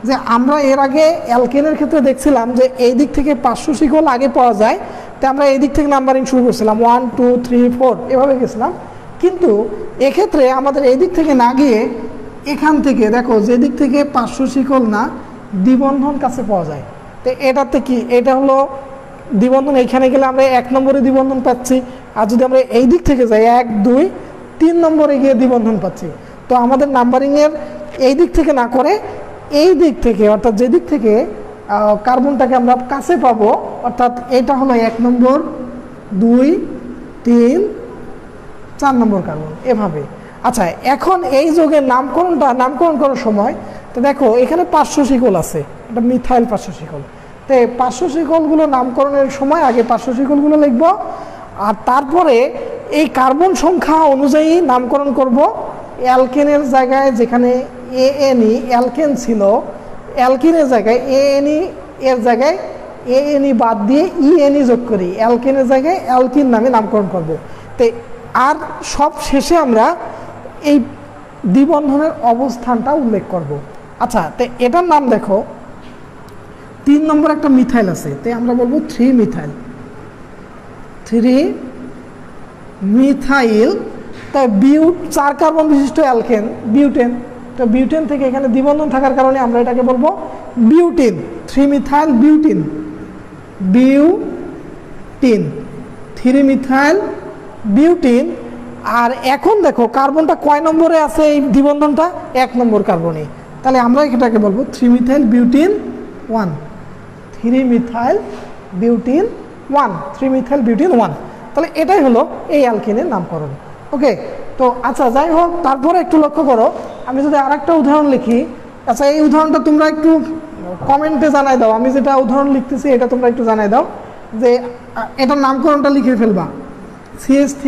যে আমরা এর আগে অ্যালকেনের ক্ষেত্রে দেখছিলাম যে এই দিক থেকে 500 শিকল আগে পাওয়া যায়, তো আমরা এই দিক থেকে নাম্বারিং শুরু করছিলাম 1 2 3 4 এভাবে গেছিলাম। কিন্তু এক্ষেত্রে আমাদের এই দিক থেকে না গিয়ে এখান থেকে দেখো যে দিক থেকে 500 শিকল না দ্বিবন্ধন কাছে পাওয়া যায়, তো এটাতে কি এটা হলো দ্বিবন্ধন, এইখানে গেলে আমরা 1 নম্বরে দ্বিবন্ধন পাচ্ছি, আর যদি আমরা এই দিক থেকে যাই 1 2 3 নম্বরে গিয়ে দ্বিবন্ধন পাচ্ছি। তো আমাদের নাম্বারিংয়ের এই দিক থেকে না করে এই দিক থেকে অর্থাৎ যে দিক থেকে কার্বনটাকে আমরা কাছে পাবো অর্থাৎ এটা হলো 1 নম্বর 2 3 4 নম্বর কার্বন এভাবে। আচ্ছা, এখন এই যৌগের নামকরণ করার সময় তো দেখো এখানে 500 শিকল আছে, এটা মিথাইল 500 শিকল। তো 500 শিকলগুলো নামকরণের সময় আগে 500 শিকলগুলো লিখব, আর তারপরে এই কার্বন সংখ্যা অনুযায়ী নামকরণ করব। অ্যালকেনের জায়গায় যেখানে ANE অ্যালকেন ছিল, অ্যালকিনের জায়গায় ANE এর জায়গায় ANE বাদ দিয়ে ENE যোগ করি, অ্যালকেনের জায়গায় অ্যালকিন নামে নামকরণ করব। তো আর সব শেষে আমরা এই দ্বিবন্ধনের অবস্থানটা উল্লেখ করব। আচ্ছা, তো এটার নাম দেখো 3 নম্বর একটা মিথাইল আছে, তাই আমরা বলবো 3 মিথাইল। তাই 4 কার্বন বিশিষ্ট অ্যালকেন বিউটেন, তো বিউটেন থেকে এখানে দ্বিবন্ধন থাকার কারণে আমরা এটাকে বলবো butene, 3 methyl butene, 3 methyl butene. আর এখন দেখো কার্বনটা কয় নম্বরে আছে এই দ্বিবন্ধনটা? 1 নম্বর কার্বনে, তাহলে আমরা এটাকে বলবো 3 methyl butene 1, 3 methyl butene 1, 3 methyl butene 1। তাহলে এটাই হলো এই অ্যালকেনের নামকরণ। ওকে, তো আচ্ছা যাই হোক, তারপরে একটু লক্ষ্য করো আমি যদি আরেকটা উদাহরণ লিখি। আচ্ছা, এই উদাহরণটা তোমরা একটু কমেন্টে জানাই দাও, আমি যেটা উদাহরণ লিখতেছি এটা তোমরা একটু জানাই দাও যে এটার নামকরণটা লিখে ফেলবা। CH3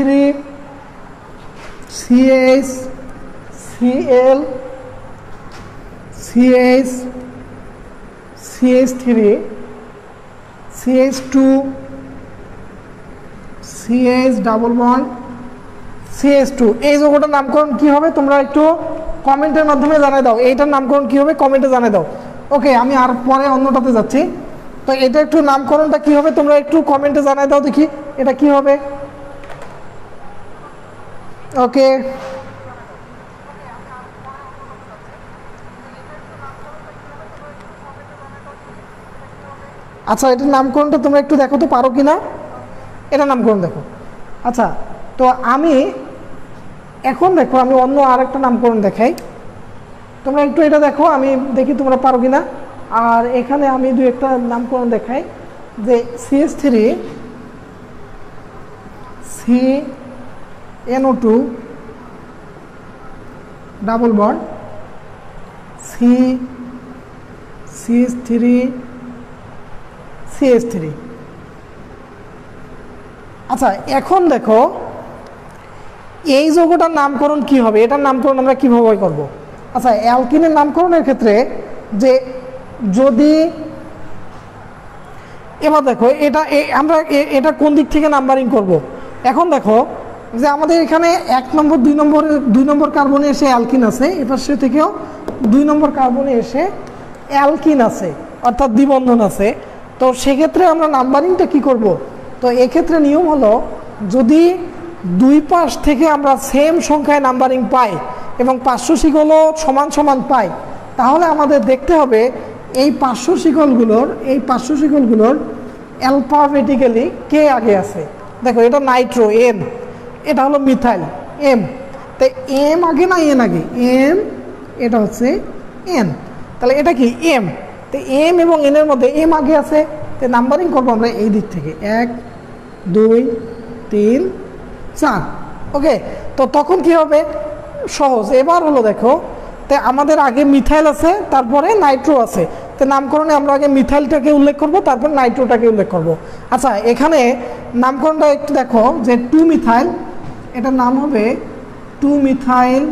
CH Cl CH CH3 CH2 CH double bond CH2, এই যৌগটার নামকরণ কি হবে তোমরা একটু কমেন্টের মাধ্যমে জানাই দাও। এইটার নামকরণ কি হবে কমেন্টে জানাই দাও। ওকে, আমি আর পরে অন্যটাতে যাচ্ছি। তো এটা একটু নামকরণটা কি হবে তোমরা একটু কমেন্টে জানাই দাও দেখি এটা কি হবে। ওকে, আচ্ছা, এটার নামকরণটা তোমরা একটু দেখো তো পারো কি না, এটা নামকরণ দেখো। আচ্ছা, তো আমি এখন দেখো আমি অন্য আরেকটা নামকরণ দেখাই, তোমরা একটু এটা দেখো, আমি দেখি তোমরা পারো কি না। আর এখানে আমি দু একটা নামকরণ দেখাই, যে CH3 CNO2 double bond CH3 CH3। আচ্ছা, এখন দেখো এই যৌগটার নামকরণ কি হবে, এটার নামকরণ আমরা কিভাবে করব। আচ্ছা, অ্যালকিনের নামকরণের ক্ষেত্রে যে যদি এবার দেখো এটা আমরা এটা কোন দিক থেকে নাম্বারিং করব। এখন দেখো যে আমাদের এখানে 1 নম্বর 2 নম্বর কার্বনে এসে অ্যালকিন আছে, এবার সে থেকেও 2 নম্বর কার্বনে এসে অ্যালকিন আছে, অর্থাৎ দ্বিবন্ধন আছে। তো সেক্ষেত্রে আমরা নাম্বারিংটা কি করব। তো এক্ষেত্রে নিয়ম হলো, যদি দুই পাশ থেকে আমরা সেম সংখ্যায় নাম্বারিং পাই এবং পার্শ্ব শিকলও সমান সমান পাই, তাহলে আমাদের দেখতে হবে এই পার্শ্ব শিকলগুলোর অ্যালফাবেটিক্যালি কে আগে আছে। দেখো এটা নাইট্রো N, এটা হলো মিথাইল M, তাই M আগে না N আগে, M, এটা হচ্ছে N, তাহলে এটা কি M, তো M এবং N এর মধ্যে M আগে আছে, তো নাম্বারিং করবো আমরা এই দিক থেকে 1 2 3 4। ওকে, তো তখন কি হবে, সহজ। এবার হলো দেখো, তো আমাদের আগে মিথাইল আছে, তারপরে নাইট্রো আছে, তো নামকরণে আমরা আগে মিথাইলটাকে উল্লেখ করব, তারপর নাইট্রোটাকে উল্লেখ করব। আচ্ছা, এখানে নামকরণটা একটু দেখো, যে 2 মিথাইল, এটার নাম হবে 2 মিথাইল,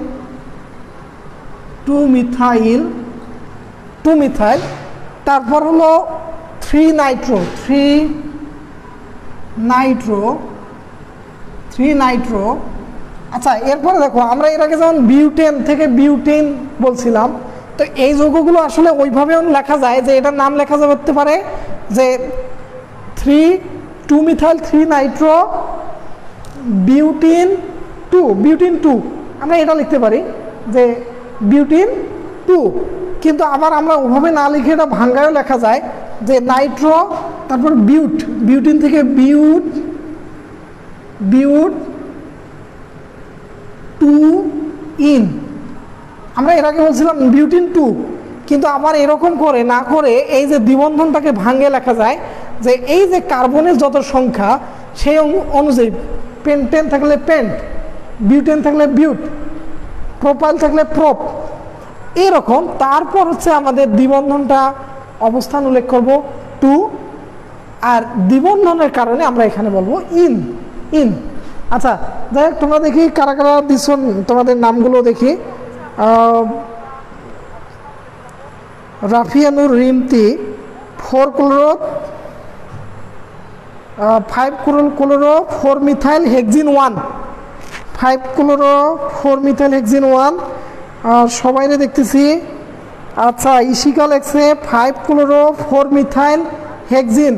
তারপর হলো 3 নাইট্রো। আচ্ছা, এরপরে দেখো আমরা এর আগে যেমন বিউটেন থেকে বিউটেন বলছিলাম, তো এই যৌগগুলো আসলে ওইভাবেও লেখা যায়, যে এটার নাম লেখা যেতে পারে যে 2 মিথাইল 3 নাইট্রো বিউটিন 2, আমরা এটা লিখতে পারি যে বিউটিন 2। কিন্তু আবার আমরা ওভাবে না লিখে এটা ভাঙ্গায়ও লেখা যায়, যে নাইট্রো তারপর বিউটিন থেকে বিউট 2 ইন, আমরা এর আগে বলছিলাম বিউটিন 2, কিন্তু আবার এরকম করে না করে এই যে দ্বিবন্ধনটাকে ভাঙ্গে লেখা যায়, যে এই যে কার্বনের যত সংখ্যা সেই অনুযায়ী পেন্টেন থাকলে পেন্ট, বিউটেন থাকলে বিউট, প্রোপাইল থাকলে প্রপ, এরকম। তারপর হচ্ছে আমাদের দ্বিবন্ধনটা অবস্থান উল্লেখ করব 2, আর দ্বিবন্ধনের কারণে আমরা এখানে বলবো ইন। আচ্ছা, যাই হোক, তোমরা দেখি কারা কারা দিচ্ছ, তোমাদের নামগুলো দেখি। রাফিয়ানুর রিমতি 4 chloro 5 chloro 4 methyl hexene 1, 5 chloro 4 methyl hexene 1, সবাইরে দেখতেছি। আচ্ছা, ইশিকা লেখছে 5 ক্লোরো 4 মিথাইল হেক্সিন।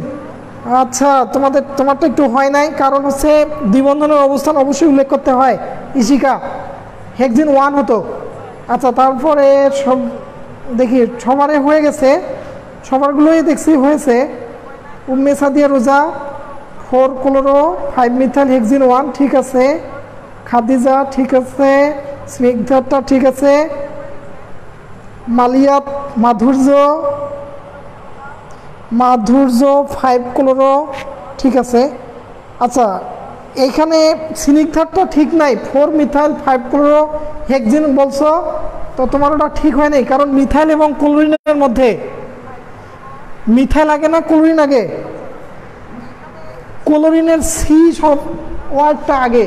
আচ্ছা, তোমারটা একটু হয় নাই, কারণ হচ্ছে দ্বিবন্ধনের অবস্থান অবশ্যই উল্লেখ করতে হয়। ইশিকা হেক্সিন 1 হতো। আচ্ছা, তারপরে সব দেখি সবারে হয়ে গেছে, সবারগুলোই দেখছি হয়েছে। উম্মে সাদিয়া রোজা 4 ক্লোরো 5 মিথাইল হেক্সিন 1, ঠিক আছে। খাদিজা ঠিক আছে, স্নিগ্ধাটা ঠিক আছে, মালিয়াত মাধুর্য 5 ক্লোরো, ঠিক আছে। আচ্ছা, এইখানে স্নিগ্ধাটা ঠিক নাই, 4 মিথাইল 5 ক্লোরো হেক্সিন বলছো, তো তোমার ওটা ঠিক হয় নাই, কারণ মিথাইল এবং ক্লোরিনের মধ্যে মিথাইল আগে না ক্লোরিন আগে, ক্লোরিনের সি সব ওয়ার্ডটা আগে,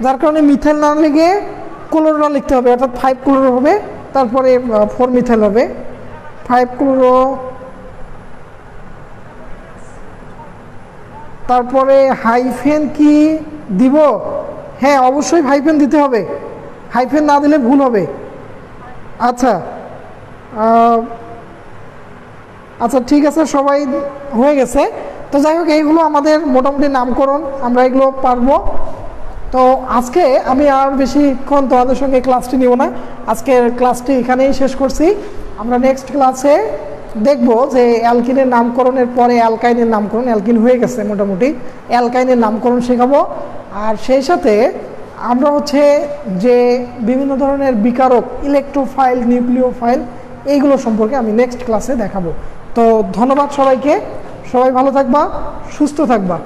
যার কারণে মিথাইল না লিখে ক্লোরো লিখতে হবে, অর্থাৎ 5 ক্লোরো হবে, তারপরে 4 মিথাইল হবে। 5 ক্লোরো, তারপরে হাইফেন কি দিব? হ্যাঁ, অবশ্যই হাইফেন দিতে হবে, হাইফেন না দিলে ভুল হবে। আচ্ছা আচ্ছা, ঠিক আছে, সবাই হয়ে গেছে। তো যাই হোক, এইগুলো আমাদের মোটামুটি নামকরণ, আমরা এগুলো পারবো। তো আজকে আমি আর বেশিক্ষণ তোমাদের সঙ্গে ক্লাসটি নিব না, আজকের ক্লাসটি এখানেই শেষ করছি। আমরা নেক্সট ক্লাসে দেখব যে অ্যালকিনের নামকরণের পরে অ্যালকাইনের নামকরণ, অ্যালকিন হয়ে গেছে মোটামুটি, অ্যালকাইনের নামকরণ শেখাবো। আর সেই সাথে আমরা হচ্ছে যে বিভিন্ন ধরনের বিকারক, ইলেকট্রোফাইল, নিউক্লিওফাইল, এইগুলো সম্পর্কে আমি নেক্সট ক্লাসে দেখাবো। তো ধন্যবাদ সবাইকে, সবাই ভালো থাকবা, সুস্থ থাকবা।